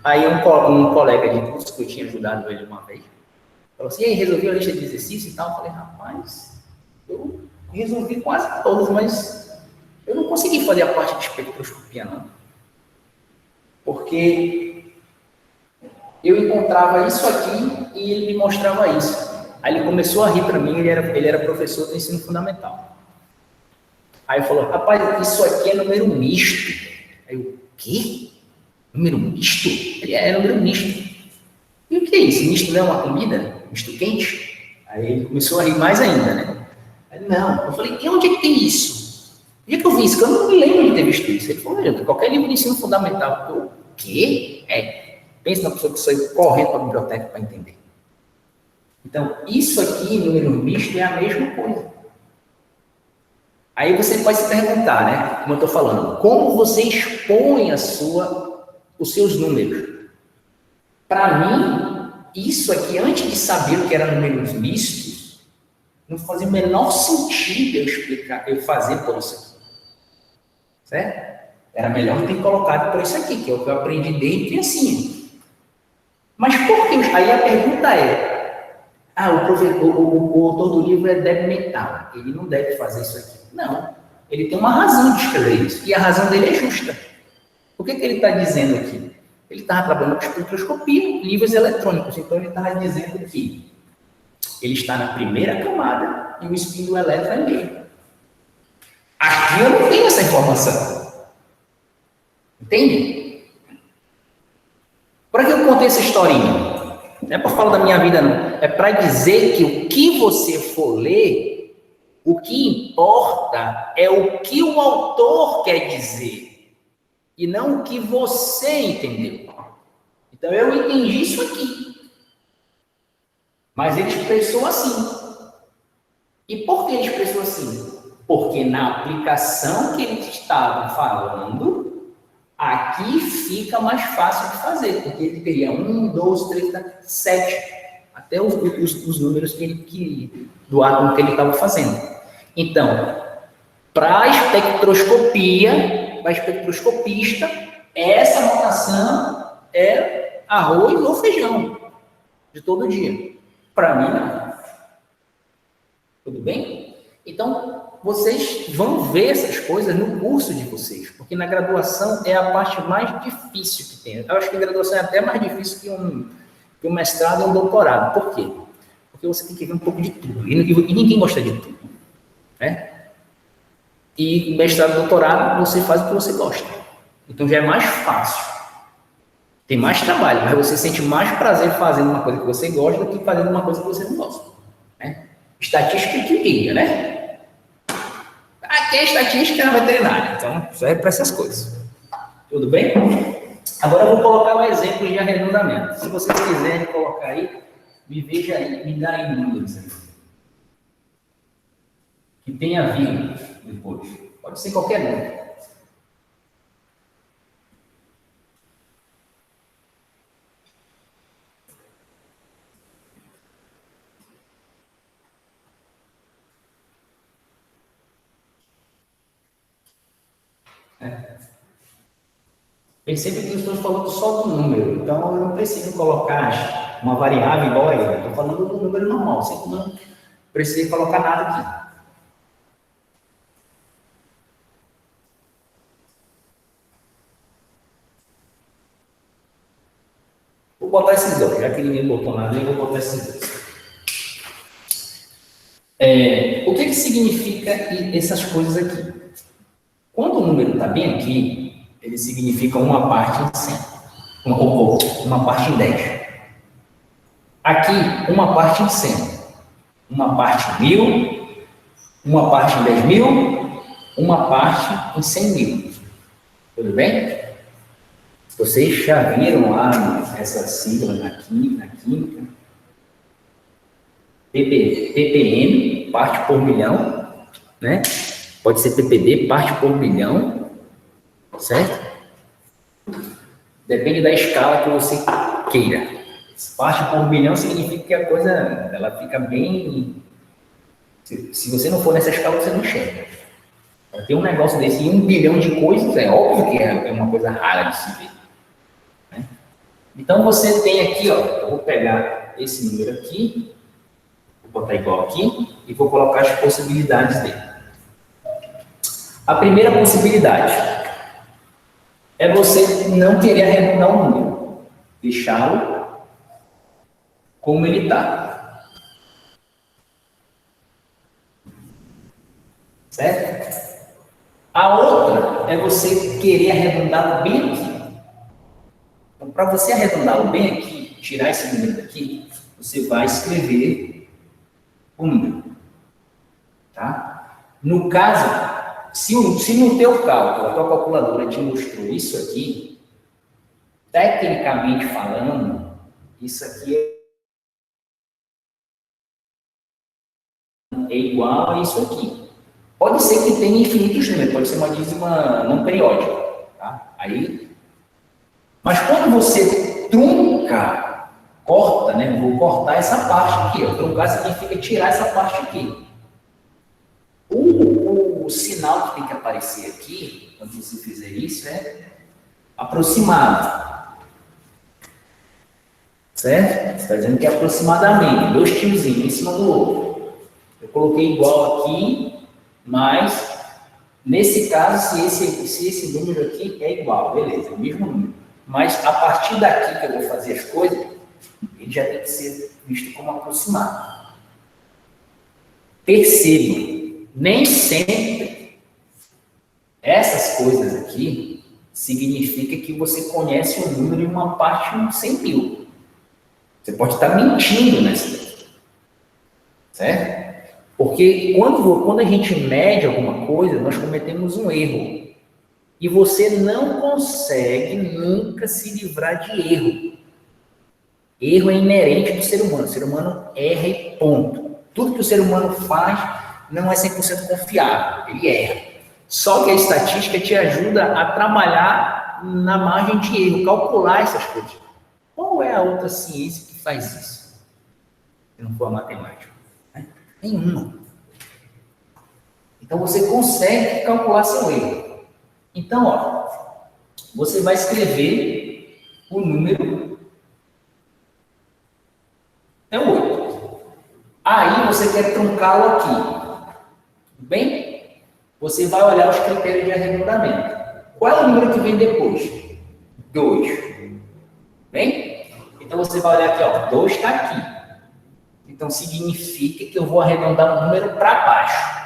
aí um colega de curso que eu tinha ajudado ele uma vez, falou assim, e aí, resolvi a lista de exercício e tal? Eu falei, rapaz, eu resolvi quase todos, mas eu não consegui fazer a parte de espectroscopia, não. Porque eu encontrava isso aqui e ele me mostrava isso. Aí ele começou a rir para mim, ele era professor do ensino fundamental. Aí ele falou, rapaz, isso aqui é número misto. Aí eu, o quê? Número misto? Ele é número misto. E o que é isso? Misto não é uma comida? Misto quente? Aí ele começou a rir mais ainda, né? Aí, não. Eu falei, e onde é que tem isso? E que eu vi isso, que eu não me lembro de ter visto isso. Ele falou, qualquer livro de ensino fundamental. Eu, o quê? Pensa na pessoa que saiu correndo para a biblioteca para entender. Então, isso aqui, número misto, é a mesma coisa. Aí você pode se perguntar, né? Como eu estou falando, como você expõe os seus números? Para mim, isso aqui, antes de saber o que era números mistos, não fazia o menor sentido eu explicar, eu fazer por isso aqui. Certo? Era melhor ter colocado por isso aqui, que é o que eu aprendi desde criancinha. Mas por que? Aí a pergunta é, o autor do livro é débil mental, ele não deve fazer isso aqui. Não, ele tem uma razão de escrever isso, e a razão dele é justa. O que ele está dizendo aqui? Ele estava trabalhando com espectroscopia, livros eletrônicos, então ele estava dizendo que ele está na primeira camada e o spin do elétron é meio. Aqui eu não tenho essa informação. Entende? Para que eu contei essa historinha? Não é para falar da minha vida, não. É para dizer que o que você for ler, o que importa é o que o autor quer dizer e não o que você entendeu. Então eu entendi isso aqui, mas ele expressou assim. E por que ele expressou assim? Porque na aplicação que eles estavam falando, aqui fica mais fácil de fazer, porque ele teria 1, 2, 3, 7, até os números que ele queria, do átomo que ele estava fazendo. Então, para a espectroscopia, para espectroscopista, essa notação é arroz ou feijão, de todo dia. Para mim, não. Tudo bem? Então, vocês vão ver essas coisas no curso de vocês, porque na graduação é a parte mais difícil que tem. Eu acho que a graduação é até mais difícil que um mestrado e um doutorado. Por quê? Porque você tem que ver um pouco de tudo, e ninguém gosta de tudo, né? E mestrado e doutorado, você faz o que você gosta. Então, já é mais fácil. Tem mais trabalho, mas você sente mais prazer fazendo uma coisa que você gosta do que fazendo uma coisa que você não gosta, né? Estatística que diga, né? Aqui é estatística na veterinária, então serve para essas coisas. Tudo bem? Agora eu vou colocar um exemplo de arredondamento. Se vocês quiserem colocar aí, me veja aí, me dá aí números aí. Que tenha vírgula depois. Pode ser qualquer número. Percebe que eu estou falando só do número, então eu não preciso colocar uma variável igual a ele. Estou falando do número normal, sempre não precisei colocar nada aqui. Vou botar esses dois, já que ninguém botou nada, eu vou botar esses dois. O que significa essas coisas aqui? Quando o número está bem aqui, ele significa uma parte em 100, uma parte em 10. Aqui, uma parte em 100, uma parte em 1000, uma parte em 10.000, uma parte em 100.000. Tudo bem? Vocês já viram lá essa sigla na química? ppm, parte por milhão, né? Pode ser ppd, parte por milhão, certo? Depende da escala que você queira. Parte por milhão significa que a coisa, ela fica bem... Se você não for nessa escala, você não enxerga. Tem um negócio desse, 1 bilhão de coisas, é óbvio que é uma coisa rara de se ver. Né? Então, você tem aqui, ó, eu vou pegar esse número aqui, vou botar igual aqui, e vou colocar as possibilidades dele. A primeira possibilidade é você não querer arredondar o número, deixá-lo como ele está. Certo? A outra é você querer arredondá-lo bem aqui. Então, para você arredondá-lo bem aqui, tirar esse número daqui, você vai escrever o número. Tá? No caso, se no teu cálculo, a tua calculadora te mostrou isso aqui, tecnicamente falando, isso aqui é igual a isso aqui. Pode ser que tenha infinitos números, pode ser uma dízima não periódica, tá? Aí, mas quando você trunca, corta, né? Vou cortar essa parte aqui, ó. Truncar significa tirar essa parte aqui. O sinal que tem que aparecer aqui, quando você fizer isso, é aproximado. Certo? Você está dizendo que é aproximadamente, 2 tiozinhos em cima do outro. Eu coloquei igual aqui, mas nesse caso, se esse número aqui é igual, beleza, é o mesmo número. Mas a partir daqui que eu vou fazer as coisas, ele já tem que ser visto como aproximado. Percebam, nem sempre essas coisas aqui significa que você conhece o número em uma parte de 100 mil. Você pode estar mentindo nessa daqui. Certo? Porque quando a gente mede alguma coisa, nós cometemos um erro. E você não consegue nunca se livrar de erro. Erro é inerente do ser humano. O ser humano erra e ponto. Tudo que o ser humano faz não é 100% confiável. Ele erra. Só que a estatística te ajuda a trabalhar na margem de erro, calcular essas coisas. Qual é a outra ciência que faz isso? Se não for a matemática. Nenhuma. Então você consegue calcular seu erro. Então, ó, você vai escrever o número é 8. Aí você quer truncá-lo aqui. Tudo bem? Você vai olhar os critérios de arredondamento. Qual é o número que vem depois? 2. Bem? Então você vai olhar aqui, ó, 2 está aqui. Então significa que eu vou arredondar o número para baixo.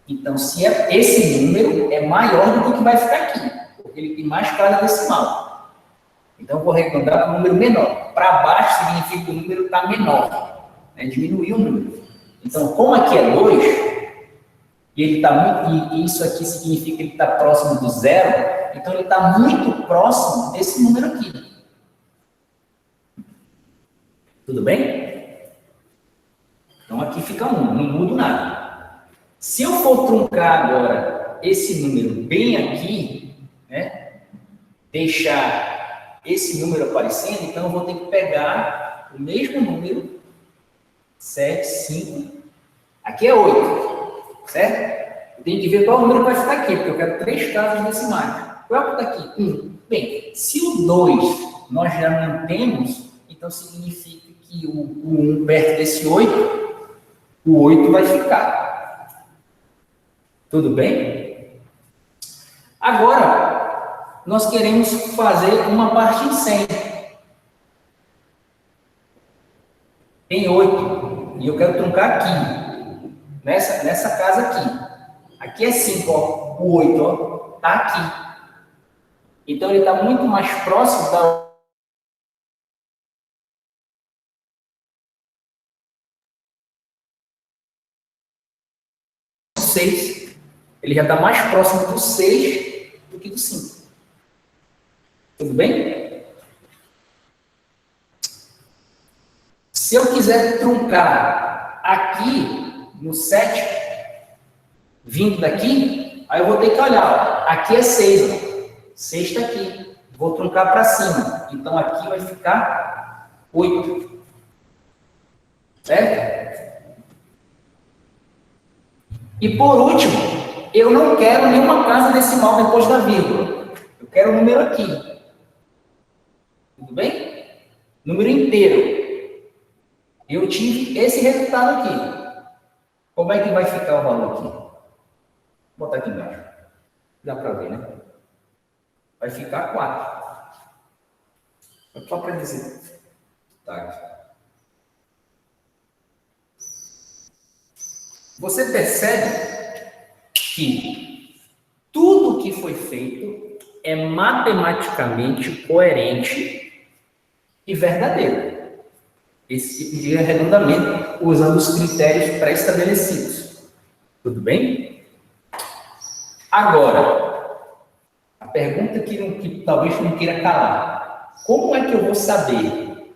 Então, se esse número é maior do que o que vai ficar aqui, porque ele tem mais casa decimal. Então, eu vou arredondar para um número menor. Para baixo significa que o número está menor, né? Diminuir o número. Então, como aqui é 2, e ele tá muito, e isso aqui significa que ele está próximo do zero, então ele está muito próximo desse número aqui. Tudo bem? Então, aqui fica 1, não mudo nada. Se eu for truncar agora esse número bem aqui, né, deixar esse número aparecendo, então eu vou ter que pegar o mesmo número, 7, 5, aqui é 8, certo? Eu tenho que ver qual número vai ficar aqui, porque eu quero 3 casas decimais. Qual é o que está aqui? 1. Bem, se o 2 nós já não temos, então significa que o 1 perto desse 8, o 8 vai ficar. Tudo bem? Agora, nós queremos fazer uma parte em 100. Tem 8. E eu quero truncar aqui. Nessa casa aqui. Aqui é 5, ó. O 8, ó. Está aqui. Então, ele está muito mais próximo da 6. Ele já está mais próximo do 6 do que do 5. Tudo bem? Se eu quiser truncar aqui no 7, vindo daqui, aí eu vou ter que olhar. Ó, aqui é 6. Ó. 6 está aqui. Vou truncar para cima. Então aqui vai ficar 8. Certo? E por último, eu não quero nenhuma casa decimal depois da vírgula. Eu quero o número aqui. Tudo bem? Número inteiro. Eu tive esse resultado aqui. Como é que vai ficar o valor aqui? Vou botar aqui embaixo. Dá para ver, né? Vai ficar 4. Só para dizer. Tá aqui. Você percebe que tudo que foi feito é matematicamente coerente e verdadeiro. Esse tipo de arredondamento usando os critérios pré-estabelecidos. Tudo bem? Agora, a pergunta que talvez não queira calar. Como é que eu vou saber,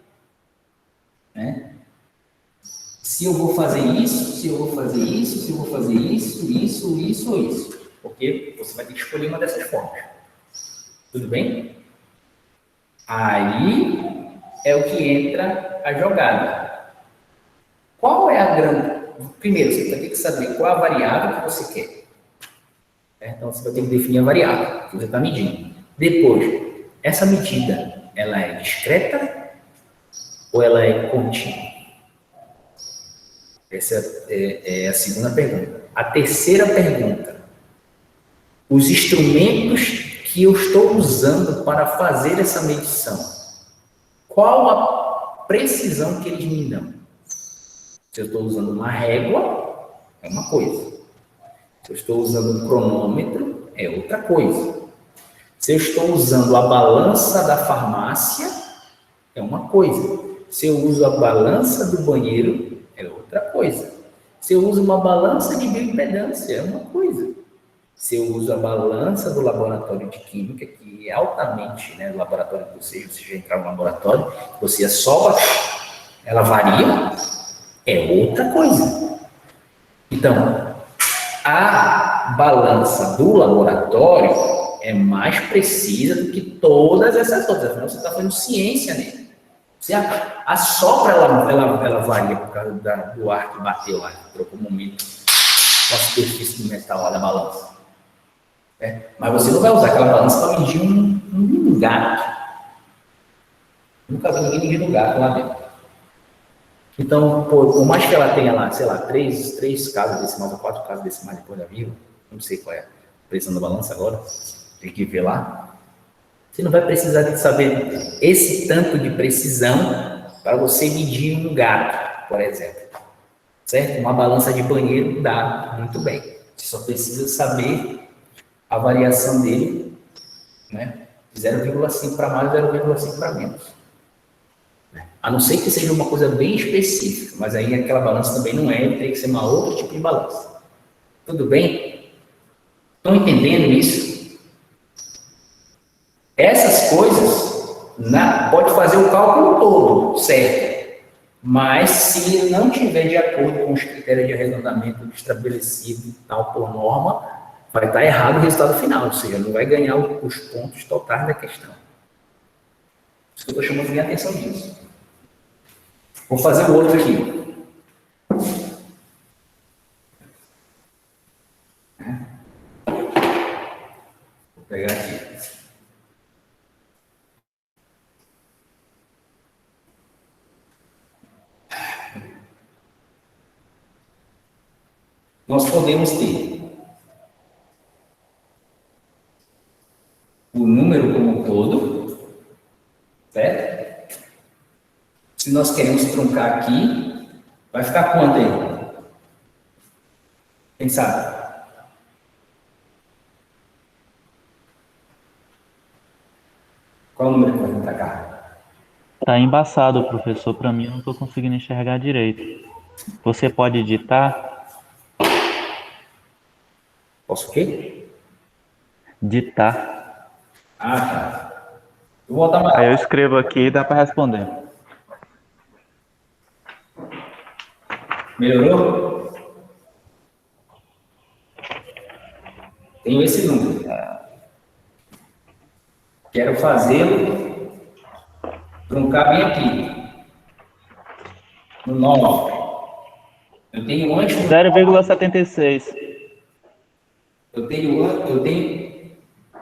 né, se eu vou fazer isso, se eu vou fazer isso, se eu vou fazer isso ou isso. Porque você vai ter que escolher uma dessas formas. Tudo bem? Aí é o que entra a jogada. Qual é a grande... Primeiro, você vai ter que saber qual a variável que você quer. Então, você vai ter que definir a variável que você está medindo. Depois, essa medida, ela é discreta ou ela é contínua? Essa é a segunda pergunta. A terceira pergunta. Os instrumentos que eu estou usando para fazer essa medição, qual a precisão que eles me dão? Se eu estou usando uma régua, é uma coisa. Se eu estou usando um cronômetro, é outra coisa. Se eu estou usando a balança da farmácia, é uma coisa. Se eu uso a balança do banheiro, é outra coisa. Se eu uso uma balança de bioimpedância, é uma coisa. Se eu uso a balança do laboratório de química, que é altamente, né, o laboratório de vocês, você já entrar no laboratório, você é só, ela varia, é outra coisa. Então, a balança do laboratório é mais precisa do que todas essas outras. Afinal, você está fazendo ciência nele. A sopra, ela varia por causa do ar que bateu lá, que trocou o momento com a superfície do metal lá da balança. Mas você não vai usar aquela balança para medir um gato. Nunca vi ninguém medindo um gato lá dentro. Então, por mais que ela tenha lá, sei lá, três casas decimais ou 4 casas decimais depois da vírgula, não sei qual é a precisão da balança agora, tem que ver lá. Você não vai precisar de saber esse tanto de precisão para você medir um gato, por exemplo. Certo? Uma balança de banheiro dá muito bem. Você só precisa saber a variação dele, né? 0,5 para mais, 0,5 para menos. A não ser que seja uma coisa bem específica, mas aí aquela balança também não é, teria que ser uma outra tipo de balança. Tudo bem? Estão entendendo isso? Essas coisas, pode fazer o cálculo todo, certo? Mas se não tiver de acordo com os critérios de arredondamento estabelecido e tal por norma, vai estar errado o resultado final, ou seja, não vai ganhar os pontos totais da questão. Por isso que eu estou chamando a atenção disso. Vou fazer o outro aqui. Vou pegar aqui. Nós podemos ter o número como um todo, certo? Se nós queremos truncar aqui, vai ficar quanto aí? Quem sabe? Qual o número que vai vir para cá? Tá embaçado, professor. Para mim, eu não estou conseguindo enxergar direito. Você pode ditar? Posso o quê? Ditar. Ah, tá. Eu vou voltar Aí eu mais. escrevo aqui e dá para responder. Melhorou? Tenho esse número. Quero fazê-lo truncar bem aqui. No 9. Eu tenho antes do 0,76. Eu tenho.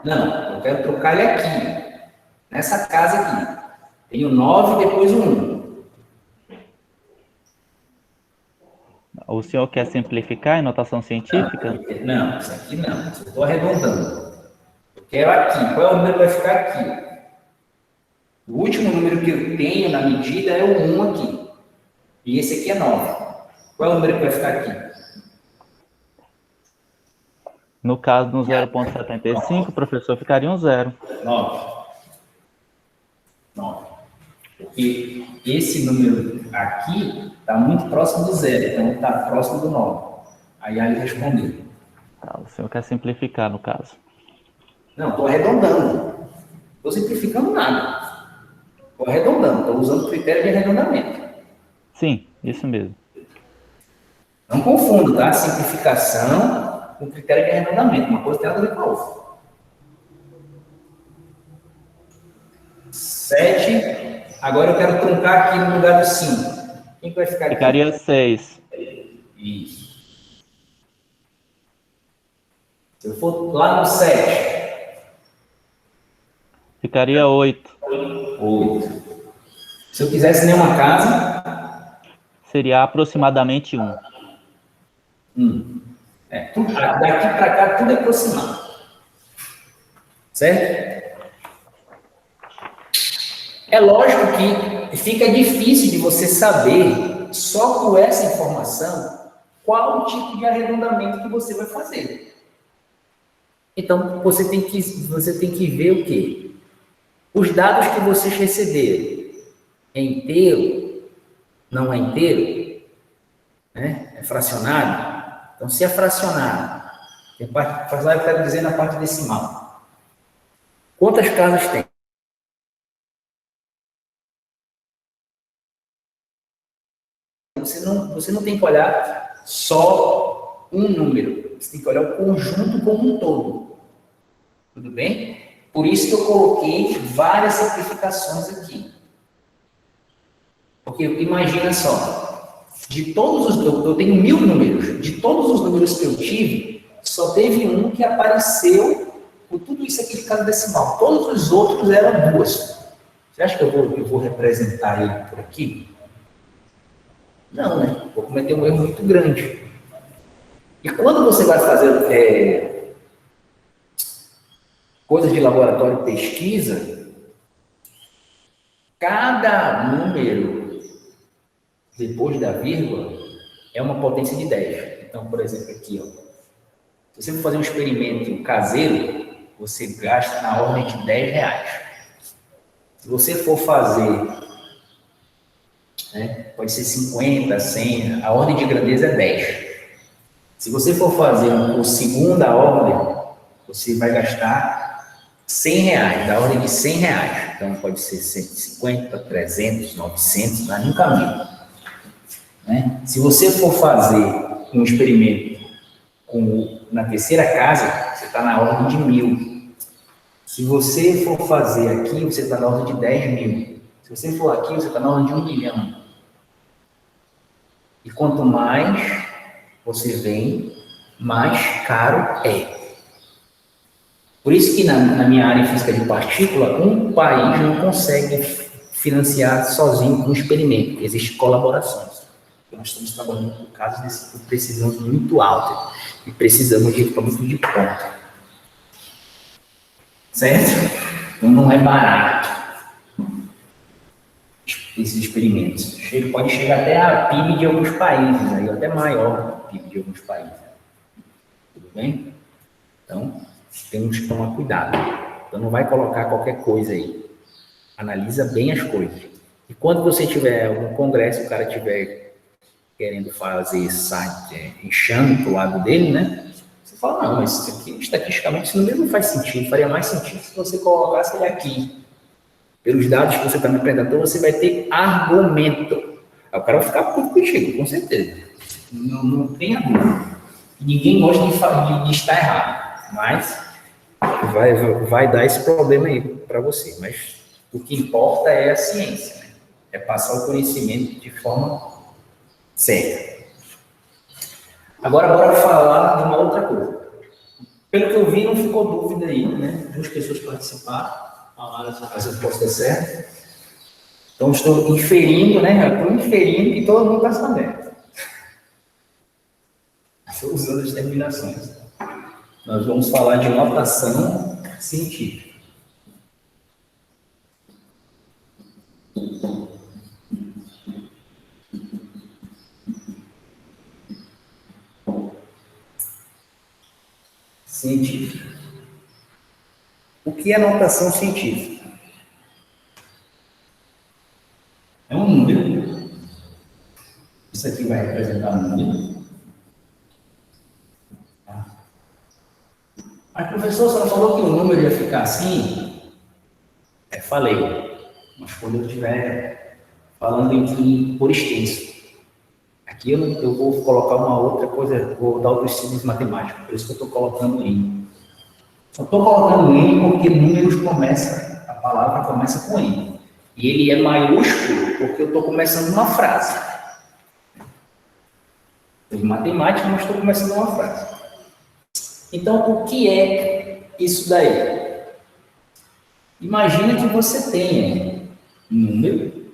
Não, eu quero trocar ele aqui. Nessa casa aqui. Tenho 9 e depois o 1. O senhor quer simplificar em notação científica? Não, isso aqui não. Eu estou arredondando. Eu quero aqui. Qual é o número que vai ficar aqui? O último número que eu tenho na medida é o 1 aqui. E esse aqui é 9. Qual é o número que vai ficar aqui? No caso, no 0,75, o professor ficaria um 0. 9. 9. Porque esse número aqui está muito próximo do 0, então está próximo do 9. Aí ele respondeu. Tá, o senhor quer simplificar, no caso. Não, estou arredondando. Não estou simplificando nada. Estou arredondando, estou usando o critério de arredondamento. Sim, isso mesmo. Não confunda, tá? Simplificação com critério de arredondamento. Uma coisa tem nada a ver com a outra. 7. Agora eu quero truncar aqui no lugar do 5. Quem que vai ficar aqui? Ficaria 6. Isso. Se eu for lá no 7. Ficaria 8. 8. Se eu quisesse nenhuma casa, Seria aproximadamente 1. Daqui para cá tudo é aproximado. Certo? É lógico que fica difícil de você saber, só com essa informação, qual o tipo de arredondamento que você vai fazer. Então, você tem que ver o quê? Os dados que vocês receberam. É inteiro? Não é inteiro? Né? É fracionário? Então, se é fracionário, faz lá, eu quero dizer na parte decimal. Quantas casas tem? Você não tem que olhar só um número. Você tem que olhar o conjunto como um todo. Tudo bem? Por isso que eu coloquei várias simplificações aqui. Porque imagina só, eu tenho 1000 números, de todos os números que eu tive, só teve um que apareceu com tudo isso aqui de casa decimal. Todos os outros eram 2. Você acha que eu vou representar ele por aqui? Não, né? Vou cometer um erro muito grande. E quando você vai fazer coisas de laboratório de pesquisa, cada número depois da vírgula é uma potência de 10. Então, por exemplo, aqui, ó, se você for fazer um experimento caseiro, você gasta na ordem de R$10. Se você for fazer, né, pode ser 50, 100, a ordem de grandeza é 10. Se você for fazer por segunda ordem, você vai gastar R$100, da ordem de R$100. Então, pode ser 150, 300, 900, mas nunca 1000. Né? Se você for fazer um experimento na terceira casa, você está na ordem de 1000. Se você for fazer aqui, você está na ordem de 10.000. Se você for aqui, você está na ordem de 1 milhão. E quanto mais você vem, mais caro é. Por isso que na minha área em física de partícula, um país não consegue financiar sozinho um experimento. Existem colaborações. Nós estamos trabalhando com casos de precisão muito alta e precisamos de equipamento de ponta. Certo? Então não é barato esses experimentos. Pode chegar até a PIB de alguns países, aí, até maior a PIB de alguns países. Tudo bem? Então, temos que tomar cuidado. Então não vai colocar qualquer coisa aí. Analisa bem as coisas. E quando você tiver algum congresso, o cara tiver querendo fazer site, inchando para o lado dele, né? Você fala, não, mas isso aqui, estatisticamente, isso não faz sentido. Faria mais sentido se você colocasse ele aqui. Pelos dados que você está me apresentando, você vai ter argumento. Aí o cara vai ficar puto contigo, com certeza. Não tenha dúvida. Ninguém gosta de estar errado, mas vai dar esse problema aí para você. Mas o que importa é a ciência, né? É passar o conhecimento de forma certa. Agora, bora falar de uma outra coisa. Pelo que eu vi, não ficou dúvida aí, né? 2 pessoas participaram, falaram se eu posso ter certo. Então, estou inferindo, né? Estou inferindo que todo mundo está sabendo. Estou usando as terminações. Nós vamos falar de notação científica. Científica. O que é notação científica? É um número. Isso aqui vai representar um número. Tá? Mas, professor, você não falou que o número ia ficar assim? Falei. Mas quando eu estiver falando por extenso. Aqui eu vou colocar uma outra coisa, vou dar outros signos matemáticos, por isso que eu estou colocando N. Eu estou colocando N porque números começa, a palavra começa com N. E ele é maiúsculo porque eu estou começando uma frase. Em matemática, mas estou começando uma frase. Então, o que é isso daí? Imagina que você tenha um número,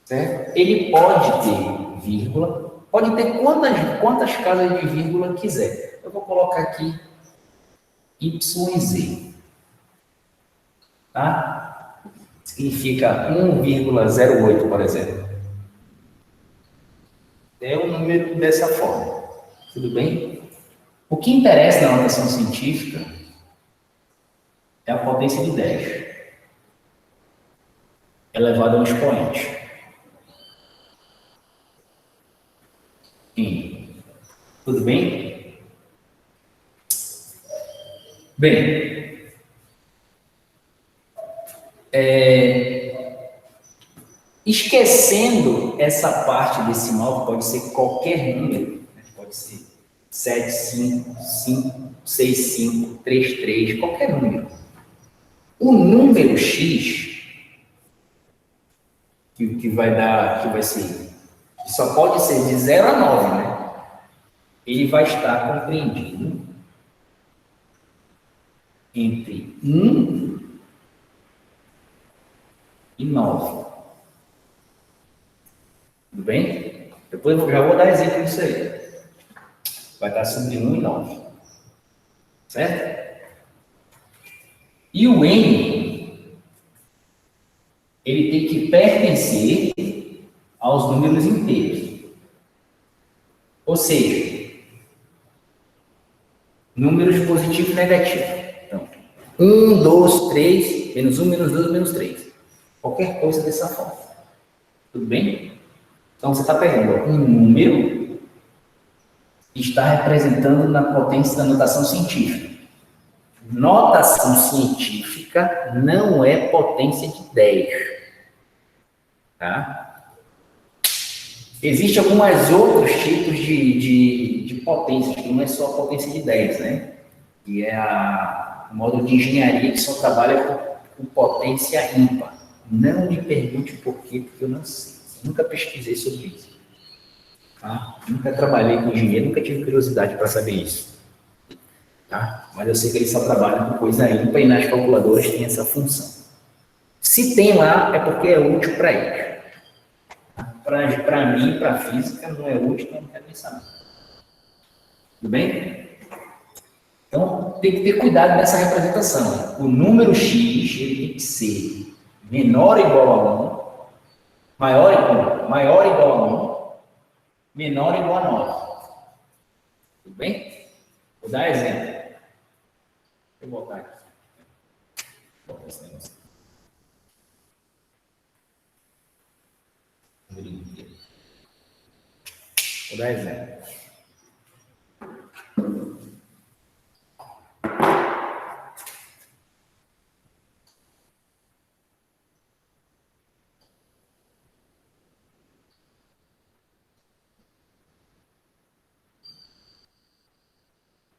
certo? Ele pode ter vírgula, pode ter quantas casas de vírgula quiser. Eu vou colocar aqui Y e Z, tá? Significa 1,08, por exemplo. É um número dessa forma, tudo bem? O que interessa na notação científica é a potência de 10, elevado a um expoente. Tudo bem? Bem, esquecendo essa parte decimal, que pode ser qualquer número, né? Pode ser 7, 5, 5, 6, 5, 3, 3, qualquer número. O número x, que vai ser, que só pode ser de 0 a 9, né? Ele vai estar compreendido entre 1 e 9. Tudo bem? Depois eu já vou dar exemplo disso aí. Vai estar sobre 1 e 9. Certo? E o N, ele tem que pertencer aos números inteiros. Ou seja, números positivos e negativos. Então, 1, 2, 3, menos 1, menos 2, menos 3. Qualquer coisa dessa forma. Tudo bem? Então, você está pegando um número que está representando na potência da notação científica. Notação científica não é potência de 10. Tá? Existem alguns outros tipos de potências, que não é só a potência de 10, né? Que é o modo de engenharia que só trabalha com potência ímpar. Não me pergunte por quê, porque eu não sei. Nunca pesquisei sobre isso. Tá? Nunca trabalhei com engenheiro, nunca tive curiosidade para saber isso. Tá? Mas eu sei que eles só trabalham com coisa ímpar e nas calculadoras tem essa função. Se tem lá, é porque é útil para eles. Para mim, para a física, não é útil, então não quero nem saber. Tudo bem? Então, tem que ter cuidado nessa representação. O número x ele tem que ser menor ou igual a 1, maior ou igual a 1, menor ou igual a 9. Tudo bem? Vou dar exemplo. Deixa eu botar aqui. Vou botar esse negócio. Vou dar exemplo.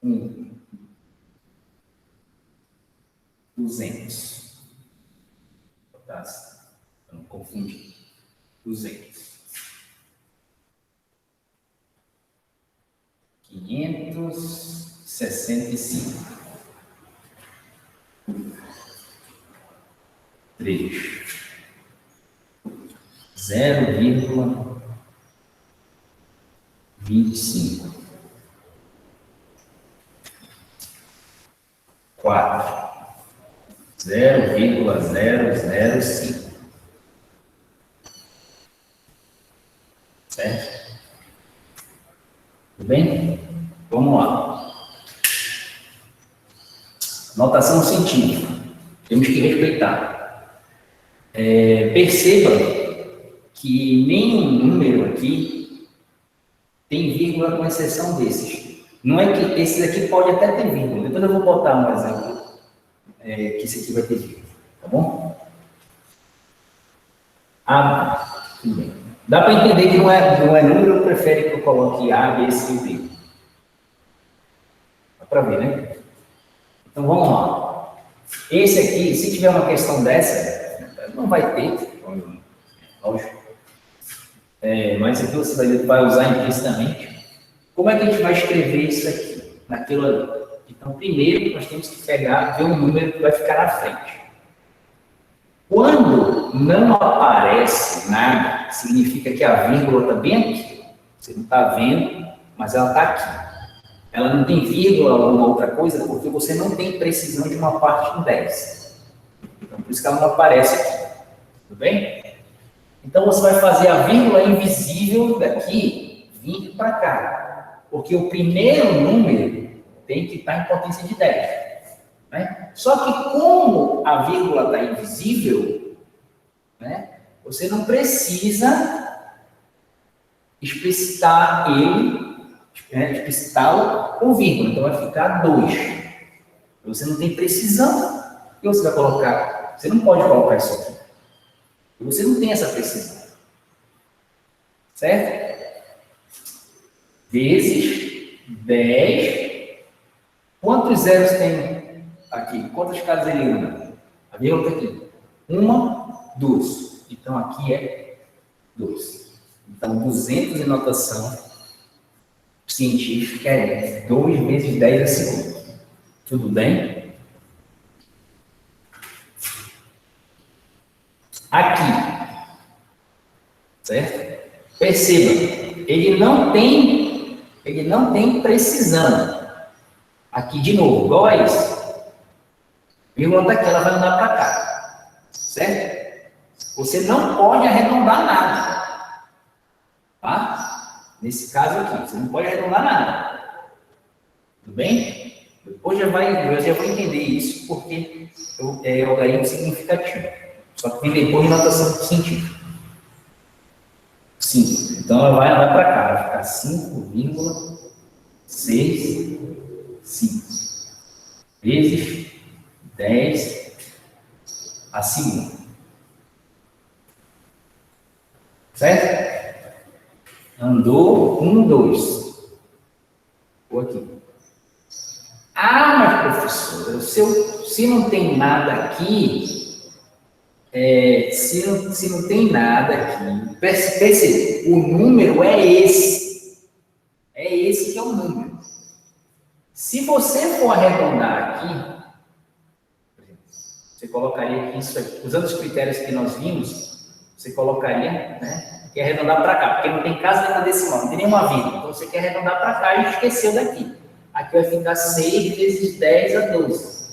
Um. 200. Tá? Não confundir. 200. 565. 3. 0,25. 4. 0,005. Certo? Tudo bem? Vamos lá. Notação científica. Temos que respeitar. Perceba que nenhum número aqui tem vírgula, com exceção desses. Não é que esses aqui pode até ter vírgula. Depois eu vou botar um exemplo que esse aqui vai ter vírgula. Tá bom? Tudo bem. Dá para entender que não é número, prefere que eu coloque A, B, C e D. Dá para ver, né? Então vamos lá. Esse aqui, se tiver uma questão dessa, não vai ter, lógico. Mas aqui você vai usar implicitamente. Como é que a gente vai escrever isso aqui, naquilo ali? Então, primeiro, nós temos que ver o número que vai ficar na frente. Quando não aparece nada, significa que a vírgula está bem aqui. Você não está vendo, mas ela está aqui. Ela não tem vírgula ou alguma outra coisa, porque você não tem precisão de uma parte em 10. Então, por isso que ela não aparece aqui. Tudo bem? Então, você vai fazer a vírgula invisível daqui, vindo para cá. Porque o primeiro número tem que estar em potência de 10. Né? Só que como a vírgula está invisível, né, você não precisa explicitar explicitá-lo com vírgula. Então, vai ficar 2. Você não tem precisão. O que você vai colocar? Você não pode colocar isso aqui. Você não tem essa precisão. Certo? Vezes 10. Quantos zeros tem aqui? Quantas casas ele anda? A vírgula está aqui. 1, 2. Então, aqui é 2. Então, 200 em notação científica é 2 vezes 10 a segundo. Tudo bem? Aqui. Certo? Perceba, ele não tem precisão. Aqui, de novo, igual a isso. Vírgula daqui, ela vai andar para cá. Certo? Você não pode arredondar nada. Tá? Nesse caso aqui, você não pode arredondar nada. Tudo bem? Depois eu já vou entender isso, porque é logaritmo significativo. Só que vem depois de notação científica. 5. Então ela vai andar para cá, vai ficar 5,65 vezes 10 a segundo. Certo? Andou 1, 2. Vou aqui. Ah, mas professor, se não tem nada aqui, se não tem nada aqui, percebe, o número é esse. É esse que é o número. Se você for arredondar aqui, você colocaria aqui isso aqui, usando os critérios que nós vimos, você colocaria, né, quer arredondar para cá, porque não tem casa nem na decimal, não tem nenhuma vírgula, então você quer arredondar para cá e esqueceu daqui. Aqui vai ficar 6 vezes 10 a 12.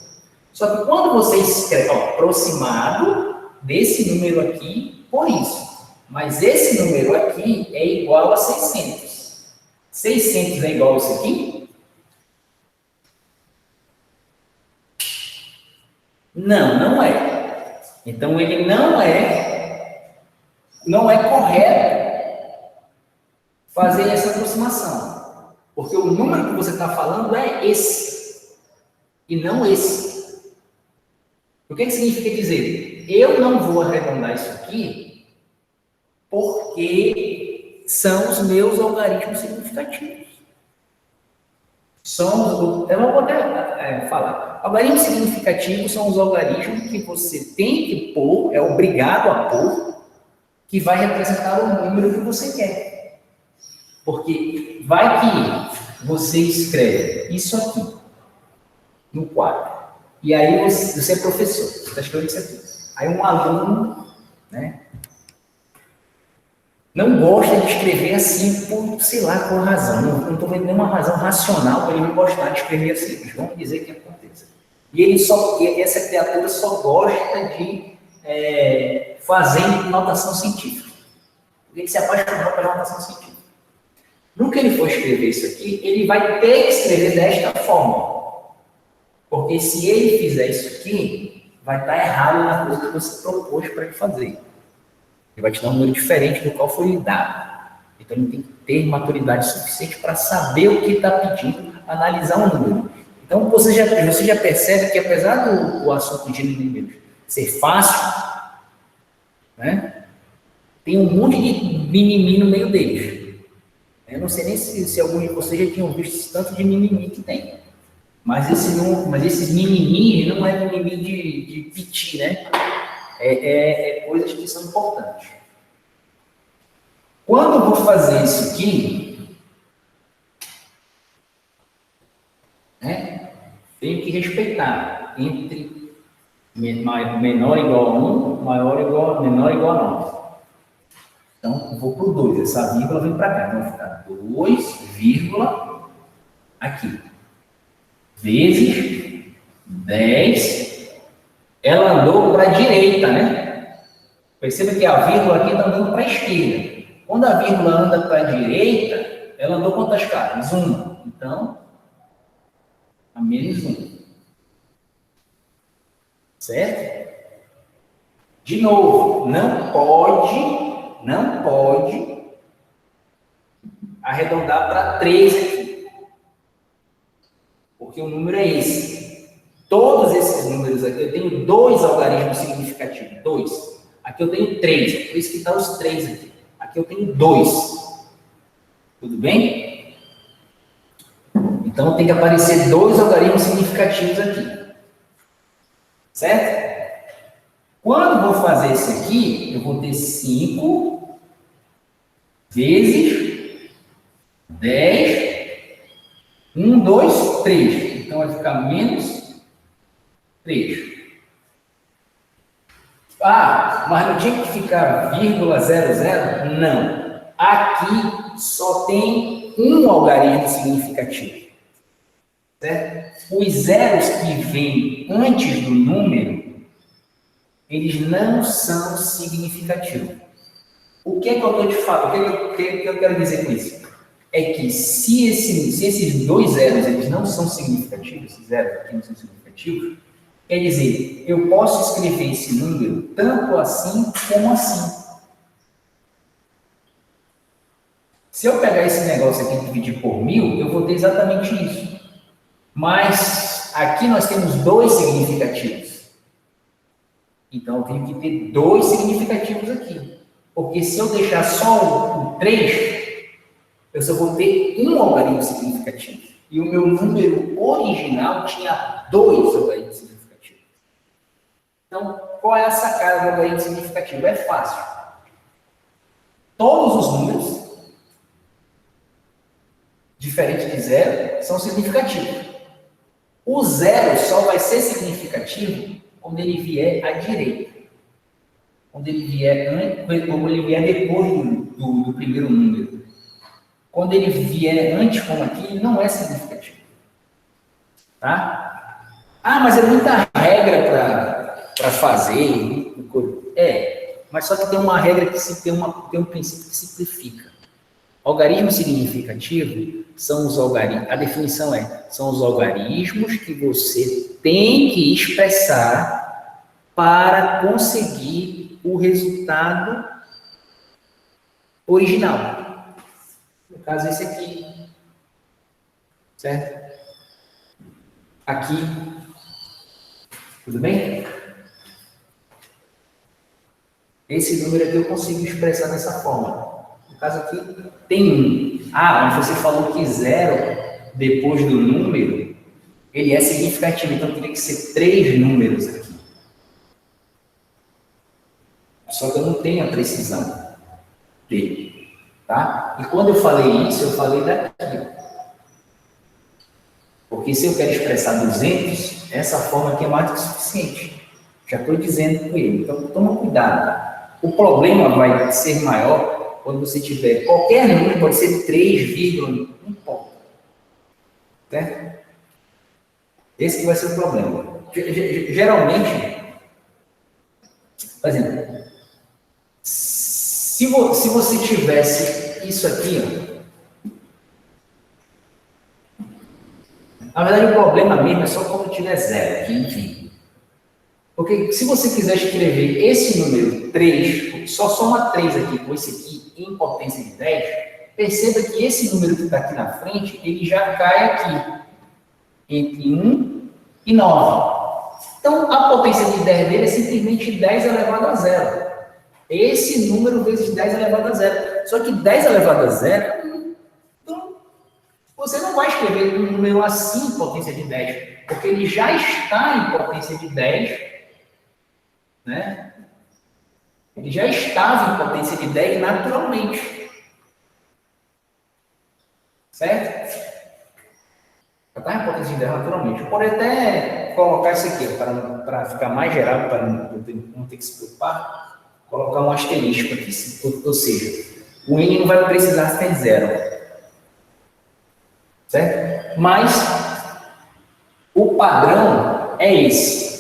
Só que quando você escreve, aproximado desse número aqui, por isso. Mas esse número aqui é igual a 600. 600 é igual a isso aqui? Não, não é. Então, ele não é correto fazer essa aproximação. Porque o número que você está falando é esse, e não esse. O que significa dizer? Eu não vou arredondar isso aqui, porque são os meus algarismos significativos. Eu não vou até falar. Algarismos significativos são os algarismos que você tem que pôr, é obrigado a pôr, que vai representar o número que você quer. Porque vai que você escreve isso aqui no quadro. E aí você é professor, você está escrevendo isso aqui. Aí um aluno, né, não gosta de escrever assim, por sei lá qual razão. Não estou vendo nenhuma razão racional para ele não gostar de escrever assim. Mas vamos dizer que aconteça. E essa criatura só gosta de fazer notação científica. Ele se apaixonou pela notação científica. No que ele for escrever isso aqui, ele vai ter que escrever desta forma. Porque se ele fizer isso aqui, vai estar errado na coisa que você propôs para ele fazer. Ele vai te dar um número diferente do qual foi lhe dado. Então, ele tem que ter maturidade suficiente para saber o que está pedindo, analisar um número. Então, você já percebe que, apesar do assunto de números ser fácil, né, tem um monte de mimimi no meio deles. Eu não sei nem se algum de vocês já tinham visto esse tanto de mimimi que tem. Mas esses mimimi não é mimimi de piti, né? É coisas que são importantes. Quando eu vou fazer isso aqui, né, tenho que respeitar entre menor igual a 1, menor igual a 9. Então, vou para o 2, essa vírgula vem para cá. Então, vai ficar 2, vírgula, aqui. Vezes 10. Ela andou para a direita, né? Perceba que a vírgula aqui está andando para a esquerda. Quando a vírgula anda para a direita, ela andou quantas casas? 1. Então, a menos 1. Certo? De novo, não pode arredondar para 3 aqui. Porque o número é esse. Todos esses números aqui, eu tenho 2 algarismos significativos. 2. Aqui eu tenho 3. Por isso que está os 3 aqui. Aqui eu tenho 2. Tudo bem? Então tem que aparecer 2 algarismos significativos aqui. Certo? Quando vou fazer isso aqui, eu vou ter 5 vezes 10, 1, 2, 3. Então vai ficar menos 3. Ah, mas não tinha que ficar vírgula 00? Não. Aqui só tem um algarismo significativo. Certo? Os zeros que vêm antes do número, eles não são significativos. O que é que eu estou te falando? O que eu quero dizer com isso? É que se esses 2 zeros eles não são significativos, esses zeros aqui não são significativos, quer dizer, eu posso escrever esse número tanto assim como assim. Se eu pegar esse negócio aqui e dividir por 1000, eu vou ter exatamente isso. Mas aqui nós temos 2 significativos. Então, eu tenho que ter 2 significativos aqui. Porque se eu deixar só o 3, eu só vou ter um algarismo significativo. E o meu número original tinha 2 algarismos significativos. Então, qual é a sacada do algarismo significativo? É fácil. Todos os números, diferentes de 0, são significativos. O 0 só vai ser significativo quando ele vier à direita. Quando ele vier depois do primeiro número. Quando ele vier antes, como aqui, ele não é significativo. Tá? Ah, mas é muita regra para fazer. Mas só que tem uma regra que tem um princípio que simplifica. Algarismo significativo são os algarismos, a definição são os algarismos que você tem que expressar para conseguir o resultado original. No caso, esse aqui. Certo? Aqui. Tudo bem? Esse número aqui eu consigo expressar dessa forma. No caso aqui, tem 1. Ah, mas você falou que 0, depois do número, ele é significativo. Então, teria que ser 3 números aqui. Só que eu não tenho a precisão dele. Tá? E quando eu falei isso, eu falei daqui. Porque se eu quero expressar 200, essa forma aqui é mais do que suficiente. Já estou dizendo com ele. Então, toma cuidado. O problema vai ser maior quando você tiver qualquer número, pode ser 3, não importa. Certo? Esse que vai ser o problema. Geralmente, por exemplo, se você tivesse isso aqui, na verdade o problema mesmo é só quando tiver 0, enfim. Porque se você quiser escrever esse número 3, só soma 3 aqui com esse aqui em potência de 10, perceba que esse número que está aqui na frente, ele já cai aqui, entre 1 e 9. Então, a potência de 10 dele é simplesmente 10 elevado a 0. esse número vezes 10 elevado a zero. Só que 10 elevado a zero, então, você não vai escrever um número assim em potência de 10, porque ele já está em potência de 10, né? Ele já estava em potência de 10 naturalmente. Certo? Já está em potência de 10 naturalmente. Eu poderia até colocar isso aqui, para ficar mais geral, para não ter que se preocupar, colocar um asterisco aqui, ou seja, o N não vai precisar ser zero. Certo? Mas o padrão é esse.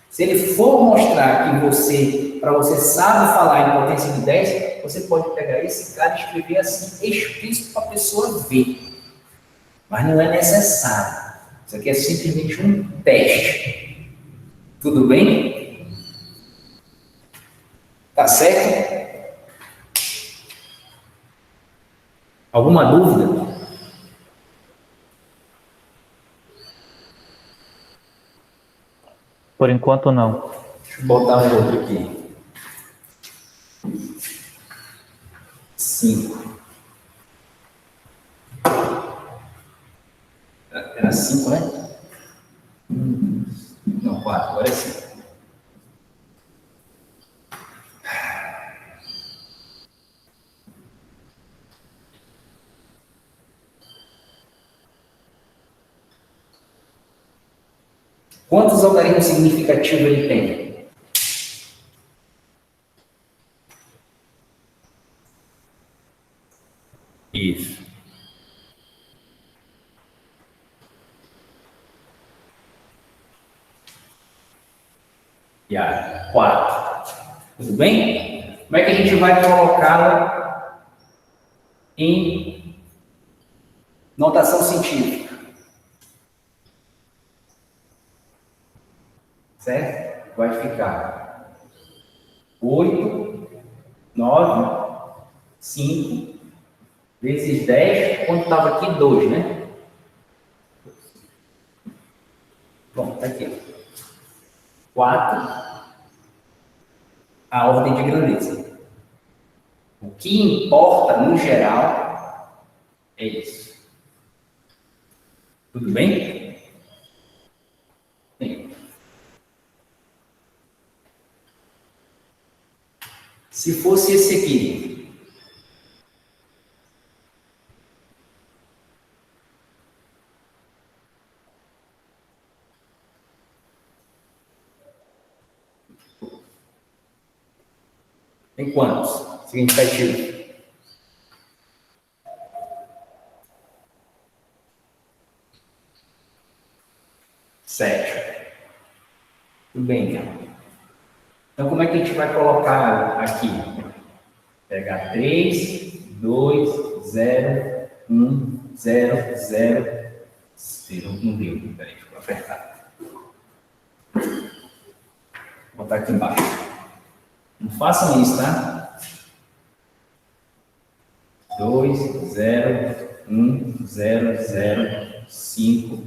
Se ele for mostrar que para você sabe falar em potência de 10, você pode pegar esse cara e escrever assim, explícito para a pessoa ver. Mas não é necessário. Isso aqui é simplesmente um teste. Tudo bem? Tá certo? Alguma dúvida? Por enquanto, não. Deixa eu botar um outro aqui. 5. Era 5, né? Não, 4. Agora é 5. Quantos algarismos significativos ele tem? Isso. E a 4. Tudo bem? Como é que a gente vai colocá-la em notação científica? Certo? Vai ficar 8, 9, 5, vezes 10, quando estava aqui 2, né? Bom, tá aqui. 4, a ordem de grandeza. O que importa, no geral, é isso. Tudo bem? Bem. Se fosse esse aqui, tem quantos significativos? 7. Tudo bem, então. Então, como é que a gente vai colocar aqui? Pegar 3, 2, 0, 1, 0, 0. Não deu. Peraí, ficou apertado. Vou botar aqui embaixo. Não façam isso, tá? 2, 0, 1, 0, 0, 5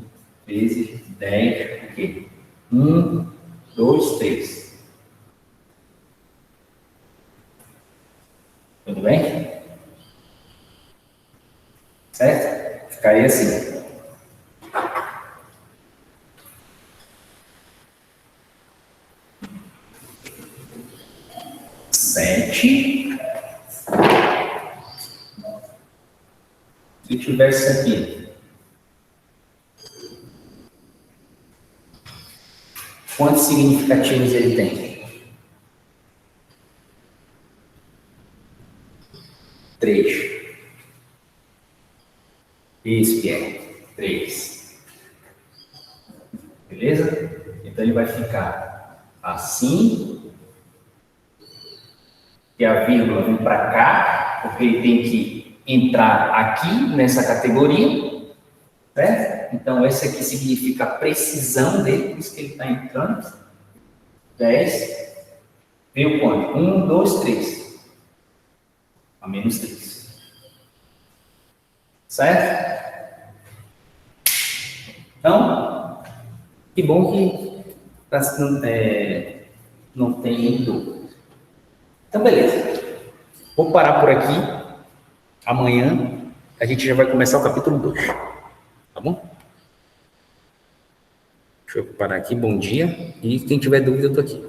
vezes 10. Aqui. 1, 2, 3. Tudo bem? Certo? Ficaria assim. Sete. Se tivesse aqui, quantos significativos ele tem? 3. Isso que é 3. Beleza? Então ele vai ficar assim. E a vírgula vem para cá, porque ele tem que entrar aqui nessa categoria. Certo? Então essa aqui significa a precisão dele, por isso que ele está entrando. 10. Veio quanto? 1, 2, 3. A menos 3. Certo? Então, que bom que não tem dúvida. Então, beleza. Vou parar por aqui. Amanhã a gente já vai começar o capítulo 2. Tá bom? Deixa eu parar aqui. Bom dia. E quem tiver dúvida, eu tô aqui.